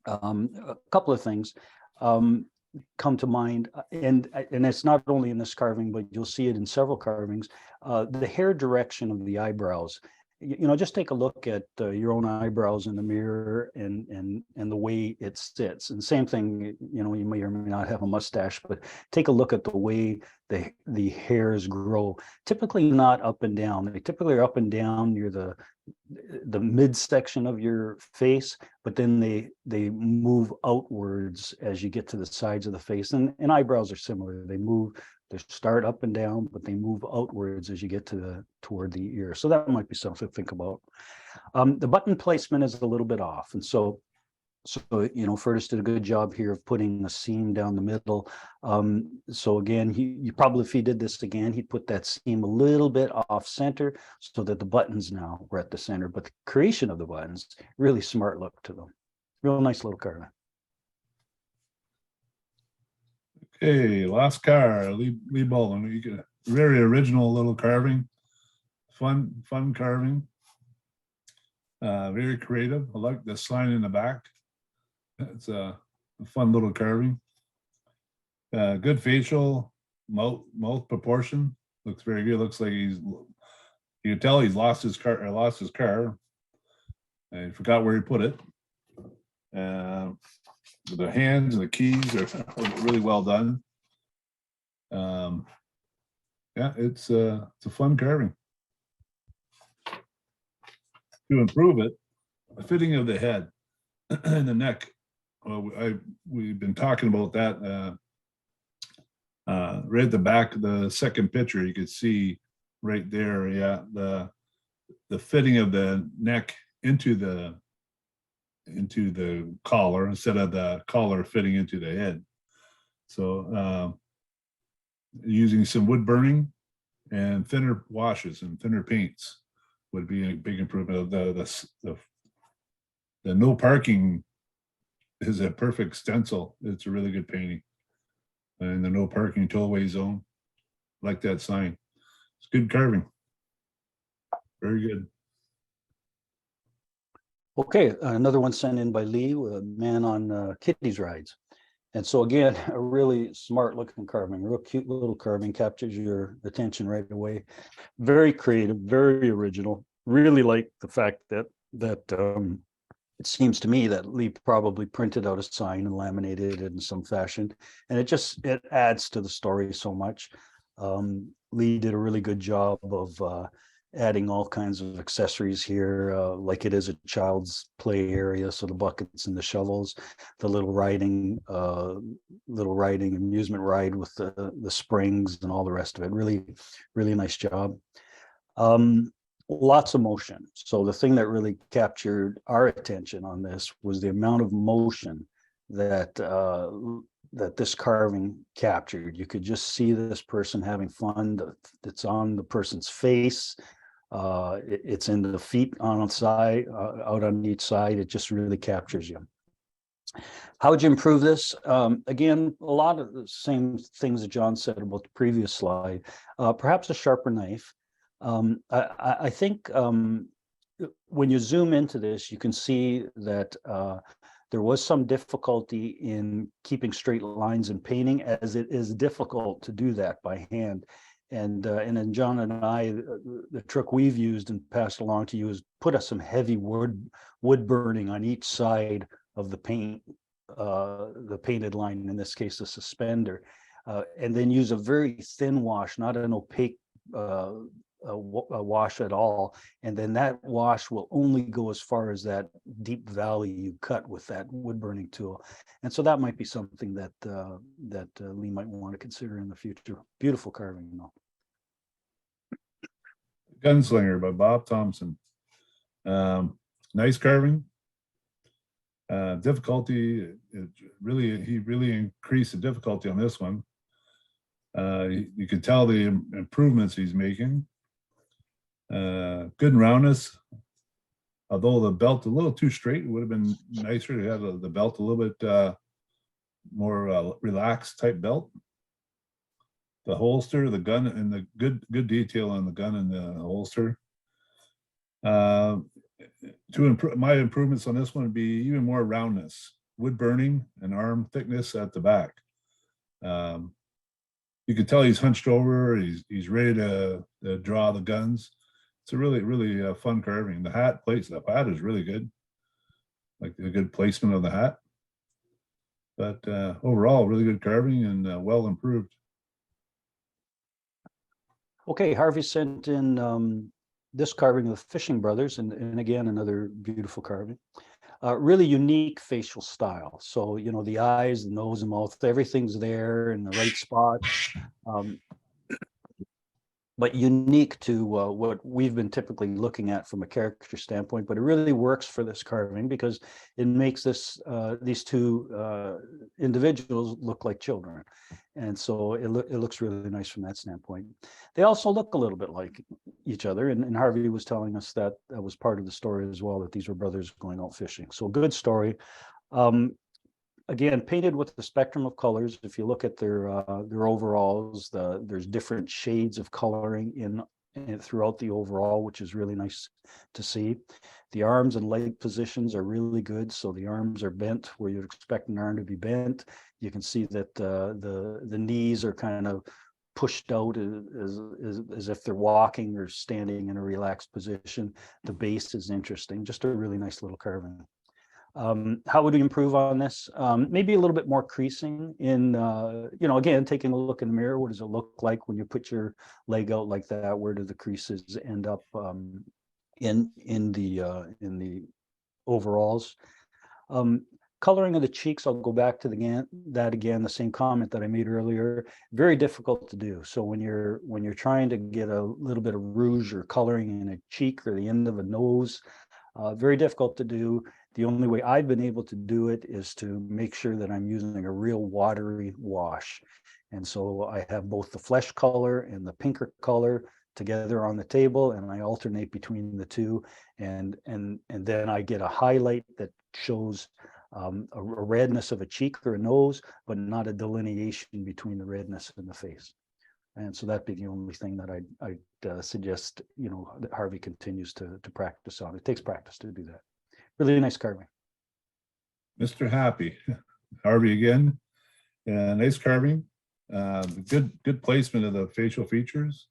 A couple of things come to mind, and it's not only in this carving, but you'll see it in several carvings. The hair direction of the eyebrows. Just take a look at your own eyebrows in the mirror and the way it sits. And same thing, you may or may not have a mustache, but take a look at the way the hairs grow. Typically not up and down. They typically are up and down near the midsection of your face, but then they move outwards as you get to the sides of the face. And eyebrows are similar. They start up and down, but they move outwards as you get toward the ear. So that might be something to think about. The button placement is a little bit off. And so Furtis did a good job here of putting a seam down the middle. So again, he probably, if he did this again, he'd put that seam a little bit off center so that the buttons now were at the center. But the creation of the buttons, really smart look to them. Real nice little carving. Okay, last car, Lee Baldwin. You get a very original little carving, fun carving, very creative. I like the sign in the back. It's a fun little carving. Good facial, mouth proportion. Looks very good. Looks like you can tell he's lost his car. And he forgot where he put it. The hands and the keys are really well done. Yeah, it's a fun carving. To improve it, the fitting of the head and the neck we've been talking about that. Right at the back of the second picture, you could see right there, yeah, the fitting of the neck into the collar instead of the collar fitting into the head. So using some wood burning and thinner washes and thinner paints would be a big improvement. The no parking is a perfect stencil. It's a really good painting. And the no parking tollway zone, like that sign. It's good carving. Very good. Okay, another one sent in by Lee, a man on kitties rides. And so again, a really smart looking carving, real cute little carving, captures your attention right away. Very creative, very original. Really like the fact that it seems to me that Lee probably printed out a sign and laminated it in some fashion. And it adds to the story so much. Lee did a really good job of adding all kinds of accessories here, like it is a child's play area. So the buckets and the shovels, the little riding amusement ride with the springs and all the rest of it. Really, really nice job. Lots of motion. So the thing that really captured our attention on this was the amount of motion that this carving captured. You could just see this person having fun. It's on the person's face. It's in the feet on the side, out on each side. It just really captures you. How would you improve this? Again, a lot of the same things that John said about the previous slide. Perhaps a sharper knife. I think when you zoom into this, you can see that there was some difficulty in keeping straight lines in painting, as it is difficult to do that by hand. And then John and I, the trick we've used and passed along to you is put some heavy wood burning on each side of the paint, the painted line, in this case, the suspender, and then use a very thin wash, not an opaque a wash at all. And then that wash will only go as far as that deep valley you cut with that wood burning tool. And so that might be something that Lee might want to consider in the future. Beautiful carving, though. Gunslinger by Bob Thompson. Nice carving. Difficulty, he really increased the difficulty on this one. You can tell the improvements he's making. Good roundness, although the belt a little too straight. It would have been nicer to have the belt a little bit more relaxed type belt. The holster, the gun, and the good detail on the gun and the holster. To improve, my improvements on this one would be even more roundness, wood burning, and arm thickness at the back. You can tell he's hunched over. He's ready to draw the guns. It's a really fun carving. The hat is really good, like a good placement of the hat. But overall, really good carving and well improved. Okay, Harvey sent in this carving of the Fishing Brothers, and again, another beautiful carving. Really unique facial style. So, you know, the eyes, the nose and mouth, everything's there in the right spot. But unique to what we've been typically looking at from a caricature standpoint. But it really works for this carving because it makes these two individuals look like children. And so it looks really nice from that standpoint. They also look a little bit like each other. And Harvey was telling us that was part of the story as well, that these were brothers going out fishing. So good story. Again, painted with the spectrum of colors. If you look at their overalls, there's different shades of coloring in throughout the overall, which is really nice to see. The arms and leg positions are really good. So the arms are bent where you'd expect an arm to be bent. You can see that the knees are kind of pushed out as if they're walking or standing in a relaxed position. The base is interesting. Just a really nice little carving. How would we improve on this? Maybe a little bit more creasing in, again, taking a look in the mirror. What does it look like when you put your leg out like that? Where do the creases end up in the overalls? coloring of the cheeks, I'll go back to the same comment that I made earlier. Very difficult to do. So when you're trying to get a little bit of rouge or coloring in a cheek or the end of a nose, very difficult to do. The only way I've been able to do it is to make sure that I'm using a real watery wash. And so I have both the flesh color and the pinker color together on the table, and I alternate between the two. And then I get a highlight that shows a redness of a cheek or a nose, but not a delineation between the redness and the face. And so that'd be the only thing that I'd suggest, that Harvey continues to practice on. It takes practice to do that. Really nice carving. Mr. Happy, Harvey again. Nice carving. Good placement of the facial features.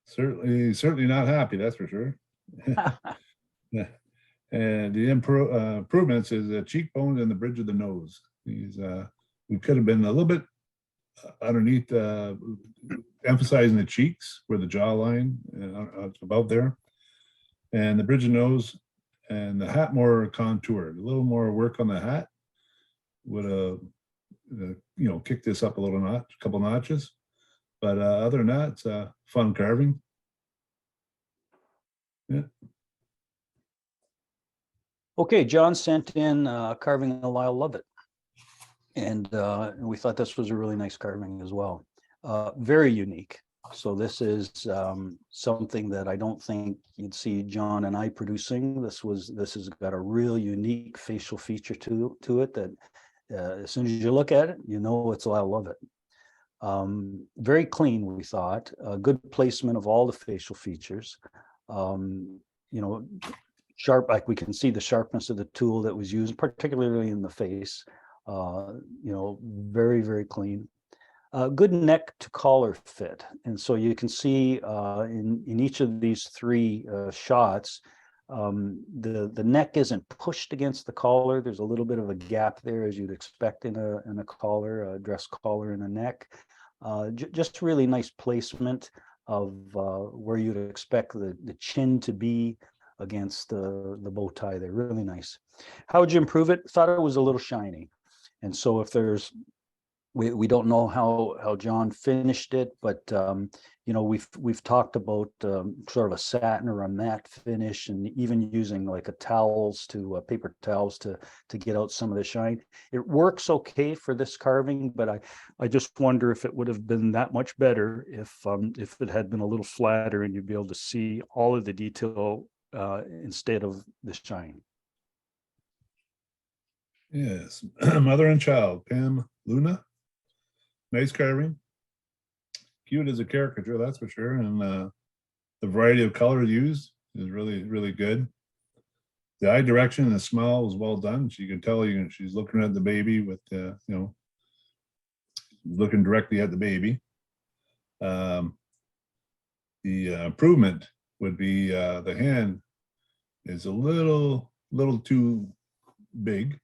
Certainly not happy, that's for sure. Yeah. And the improvements is the cheekbones and the bridge of the nose. We could have been a little bit underneath, emphasizing the cheeks where the jawline above there, and the bridge of nose, and the hat more contoured. A little more work on the hat would have, kicked this up a couple notches. But other than that, it's a fun carving. Yeah. Okay, John sent in carving a Lyle Lovett. And we thought this was a really nice carving as well. Very unique. So this is something that I don't think you'd see John and I producing. This has got a real unique facial feature to it that as soon as you look at it, it's Lyle Lovett. Very clean, we thought. Good placement of all the facial features. Sharp, like we can see the sharpness of the tool that was used, particularly in the face. Very, very clean. Good neck to collar fit. And so you can see in each of these three shots, the neck isn't pushed against the collar. There's a little bit of a gap there, as you'd expect in a collar, a dress collar in a neck. Just really nice placement of where you'd expect the chin to be against the bow tie there. Really nice. How would you improve it? Thought it was a little shiny. And so if there's, we don't know how John finished it, but we've talked about sort of a satin or a matte finish, and even using like paper towels to get out some of the shine. It works okay for this carving, but I just wonder if it would have been that much better if it had been a little flatter and you'd be able to see all of the detail instead of the shine. Yes, mother and child, Pam Luna. Nice carving. Cute as a caricature, that's for sure. And the variety of colors used is really, really good. The eye direction and the smile was well done. She could tell she's looking at the baby with, looking directly at the baby. The improvement would be the hand is a little too big.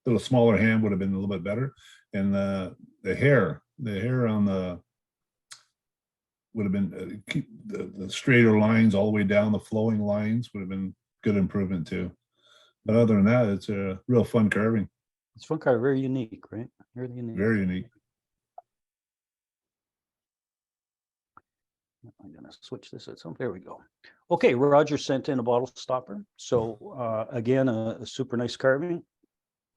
Little smaller hand would have been a little bit better, and the hair on the would have been keep the straighter lines all the way down, the flowing lines would have been good improvement too. But other than that, it's a real fun carving. It's fun carving, very unique, right? Very unique. Very unique. I'm going to switch this. There we go. Okay, Roger sent in a bottle stopper. So again, a super nice carving.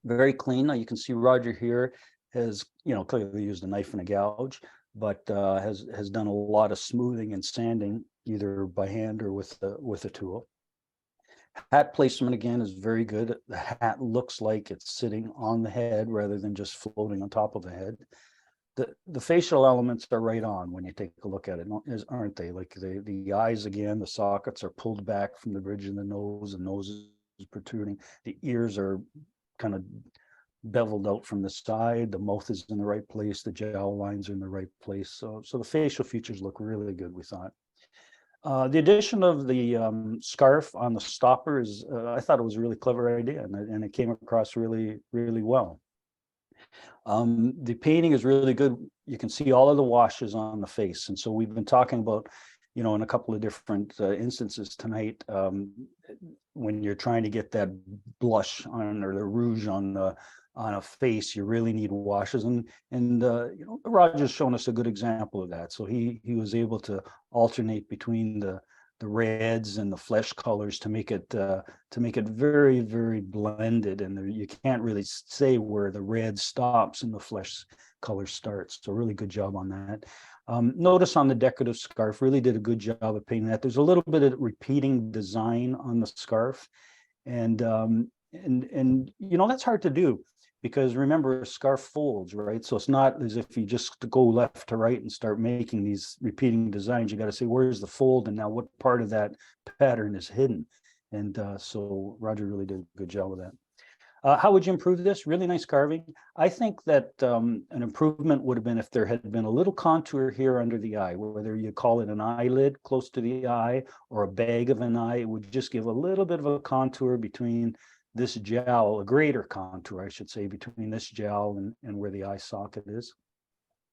Very clean. Now you can see Roger here has, clearly used a knife and a gouge, but has done a lot of smoothing and sanding, either by hand or with a tool. Hat placement again is very good. The hat looks like it's sitting on the head rather than just floating on top of the head. The facial elements are right on when you take a look at it, aren't they? Like the eyes again, the sockets are pulled back from the bridge of the nose is protruding. The ears are kind of beveled out from the side. The mouth is in the right place. The jowl lines are in the right place. So the facial features look really good, we thought. The addition of the scarf on the stopper is, I thought it was a really clever idea, and it came across really, really well. The painting is really good. You can see all of the washes on the face. And so we've been talking about, you know, in a couple of different instances tonight, when you're trying to get that blush on or the rouge on a face, you really need washes, and you know, Roger's shown us a good example of that. So he was able to alternate between the reds and the flesh colors to make it very, very blended, and you can't really say where the red stops and the flesh color starts. So really good job on that. Notice on the decorative scarf, really did a good job of painting that. There's a little bit of repeating design on the scarf, and you know, that's hard to do, because remember, a scarf folds, right? So it's not as if you just go left to right and start making these repeating designs. You got to say, where's the fold, and now what part of that pattern is hidden? And so Roger really did a good job with that. How would you improve this? Really nice carving. I think that an improvement would have been if there had been a little contour here under the eye, whether you call it an eyelid close to the eye or a bag of an eye. It would just give a little bit of a contour between this jowl, a greater contour, I should say, between this jowl and where the eye socket is.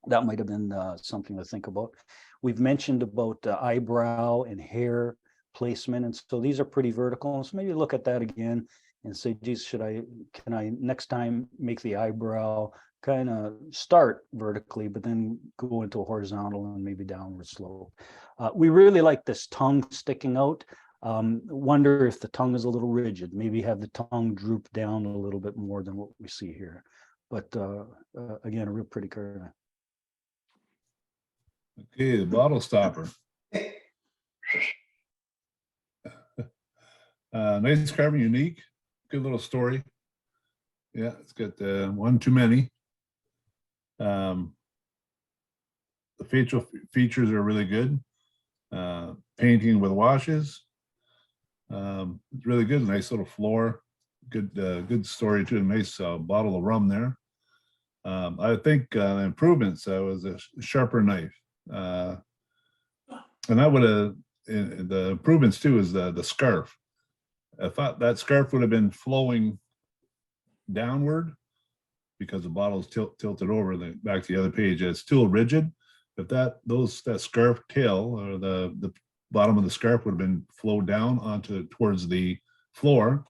That might have been something to think about. We've mentioned about eyebrow and hair placement, and so these are pretty vertical. So maybe look at that again and say, geez, can I next time make the eyebrow kind of start vertically, but then go into a horizontal and maybe downward slope. We really like this tongue sticking out. Wonder if the tongue is a little rigid, maybe have the tongue droop down a little bit more than what we see here. But again, a real pretty carving. Okay, the bottle stopper. Nice carving, unique, good little story. Yeah, it's got one too many. The facial features are really good. Painting with washes. It's really good. Nice little floor. Good story too. A nice bottle of rum there. I think improvements was a sharper knife, and that would have the improvements too is the scarf. I thought that scarf would have been flowing downward because the bottle is tilted over. Back to the other page, it's still rigid. If that scarf tail or the bottom of the scarf would have been flowed down towards the floor,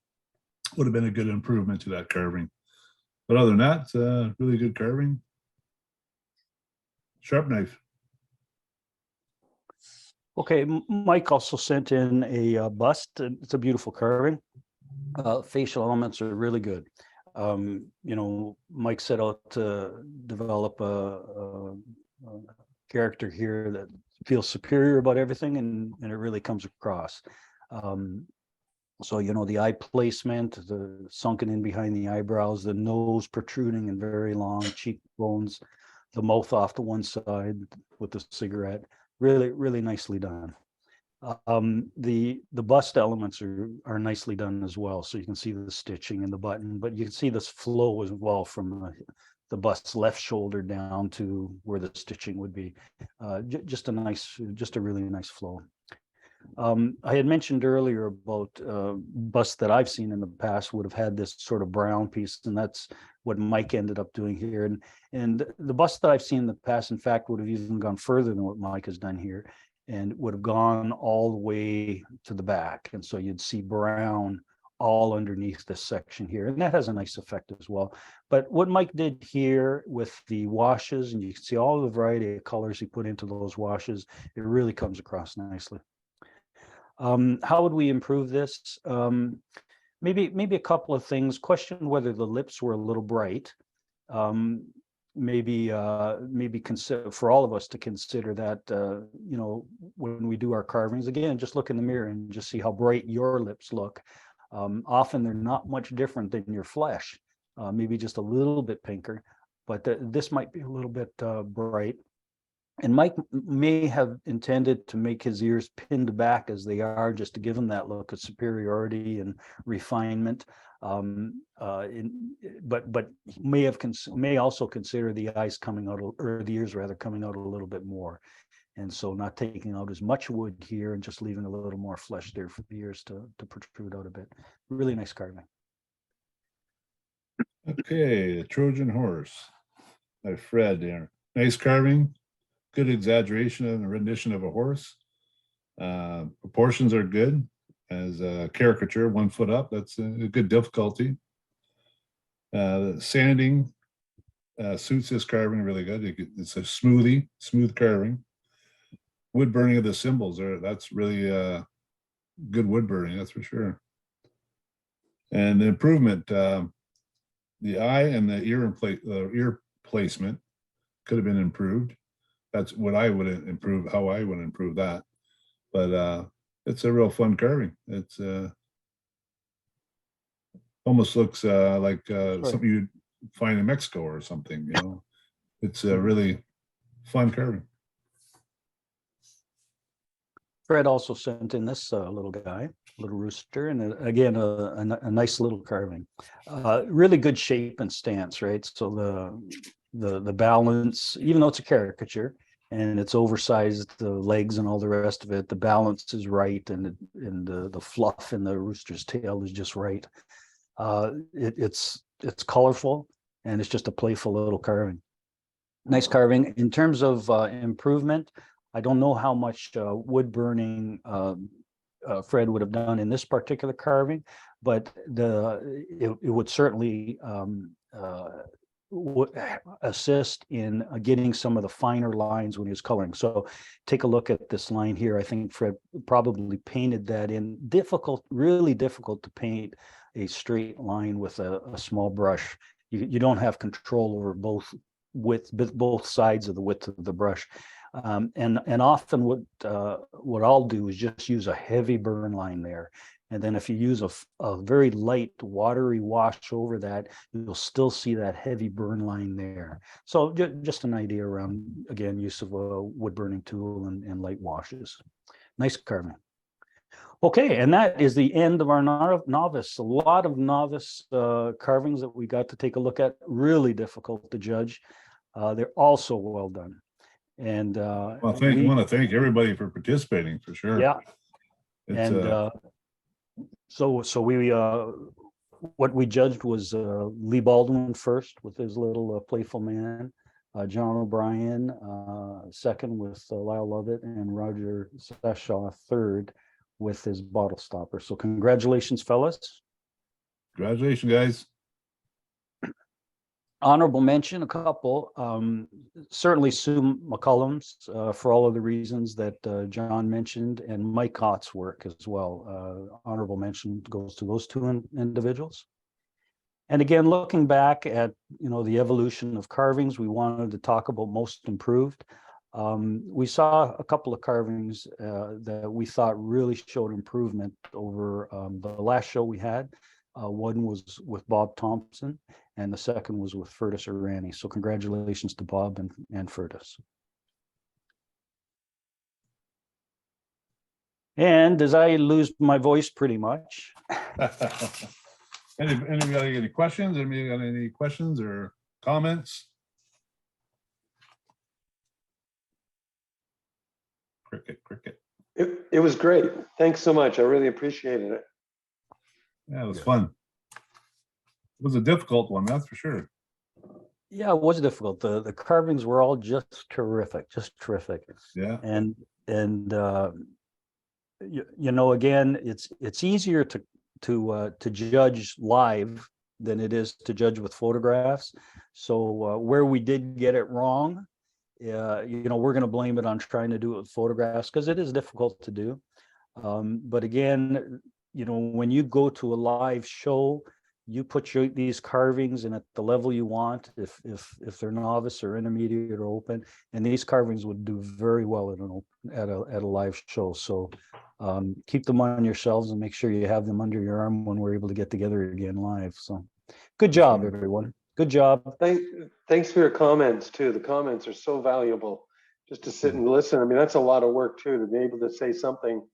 would have been a good improvement to that carving. But other than that, it's really good carving. Sharp knife. Okay, Mike also sent in a bust. It's a beautiful carving. Facial elements are really good. You know, Mike set out to develop a character here that feels superior about everything, and it really comes across. So, you know, the eye placement, the sunken in behind the eyebrows, the nose protruding and very long cheekbones, the mouth off to one side with the cigarette, really, really nicely done. The bust elements are nicely done as well. So you can see the stitching and the button, but you can see this flow as well from the bust's left shoulder down to where the stitching would be. Just a really nice flow. I had mentioned earlier about busts that I've seen in the past would have had this sort of brown piece, and that's what Mike ended up doing here. And the busts that I've seen in the past, in fact, would have even gone further than what Mike has done here, and would have gone all the way to the back. And so you'd see brown all underneath this section here, and that has a nice effect as well. But what Mike did here with the washes, and you can see all the variety of colors he put into those washes, it really comes across nicely. How would we improve this? Maybe a couple of things. Question whether the lips were a little bright. Maybe consider for all of us to consider that, you know, when we do our carvings, again, just look in the mirror and just see how bright your lips look. Often they're not much different than your flesh, maybe just a little bit pinker, but this might be a little bit bright. And Mike may have intended to make his ears pinned back as they are, just to give him that look of superiority and refinement. But he may also consider the eyes coming out, or the ears rather, coming out a little bit more. And so not taking out as much wood here and just leaving a little more flesh there for the ears to protrude out a bit. Really nice carving. Okay, the Trojan horse by Fred there. Nice carving. Good exaggeration and a rendition of a horse. Proportions are good as a caricature, 1 foot up. That's a good difficulty. The sanding suits this carving really good. It's a smooth carving. Wood burning of the symbols that's really good wood burning, that's for sure. And the improvement, the eye and the ear placement could have been improved. That's what I would improve, how I would improve that. But it's a real fun carving. It's almost looks like something you'd find in Mexico or something, you know. It's a really fun carving. Fred also sent in this little guy, little rooster, and again, a nice little carving. Really good shape and stance, right? So the balance, even though it's a caricature and it's oversized, the legs and all the rest of it, the balance is right, and the fluff in the rooster's tail is just right. It's colorful, and it's just a playful little carving. Nice carving. In terms of improvement, I don't know how much wood burning Fred would have done in this particular carving, but it would certainly assist in getting some of the finer lines when he was coloring. So take a look at this line here. I think Fred probably painted that in. Really difficult to paint a straight line with a small brush. You don't have control over both sides of the width of the brush. And often what I'll do is just use a heavy burn line there. And then if you use a very light watery wash over that, you'll still see that heavy burn line there. So just an idea around, again, use of a wood burning tool and light washes. Nice carving. Okay, and that is the end of our novice. A lot of novice carvings that we got to take a look at. Really difficult to judge. They're also well done. And well, I want to thank everybody for participating, for sure. Yeah. It's, and so we what we judged was Lee Baldwin first with his little playful man, John O'Brien second with Lyle Lovett, and Roger Sashaw third with his bottle stopper. So congratulations, fellas. Congratulations, guys. Honorable mention, a couple, certainly Sue McCullum's for all of the reasons that John mentioned, and Mike Cott's work as well. Honorable mention goes to those two individuals. And again, looking back at, the evolution of carvings, we wanted to talk about most improved. We saw a couple of carvings that we thought really showed improvement over the last show we had. One was with Bob Thompson, and the second was with Furtis Arani. So congratulations to Bob and Furtis. And as I lose my voice pretty much. Anybody got any questions? Anybody got any questions or comments? Cricket. It was great. Thanks so much. I really appreciated it. Yeah, it was fun. It was a difficult one, that's for sure. Yeah, it was difficult. The carvings were all just terrific. Yeah. And again, it's easier to judge live than it is to judge with photographs. So where we did get it wrong, we're going to blame it on trying to do it with photographs, because it is difficult to do. But again, when you go to a live show, you put these carvings in at the level you want, if they're novice or intermediate or open, and these carvings would do very well at a live show. So keep them on your shelves and make sure you have them under your arm when we're able to get together again live. So good job, everyone. Good job. Thanks for your comments too. The comments are so valuable, just to sit and listen. I mean, that's a lot of work too, to be able to say something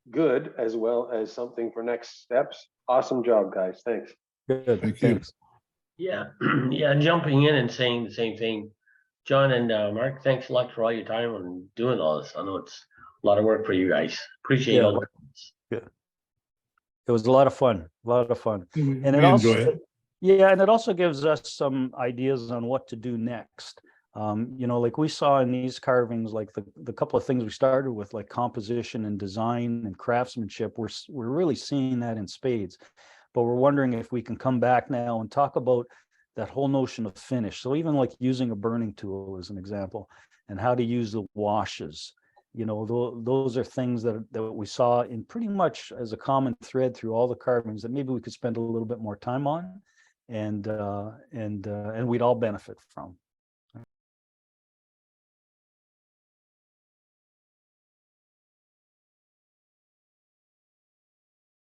good as well as something for next steps. Awesome job, guys. Thanks. Good. Thank you. Thanks. Yeah, yeah, jumping in and saying the same thing. John and Mark, thanks a lot for all your time on doing all this. I know it's a lot of work for you guys. Appreciate all the comments. Good. It was a lot of fun. And we enjoy it. Yeah, and it also gives us some ideas on what to do next. You know, like we saw in these carvings, like the couple of things we started with, like composition and design and craftsmanship, we're really seeing that in spades. But we're wondering if we can come back now and talk about that whole notion of finish. So even like using a burning tool as an example, and how to use the washes. You know, those are things that we saw in pretty much as a common thread through all the carvings that maybe we could spend a little bit more time on, and we'd all benefit from.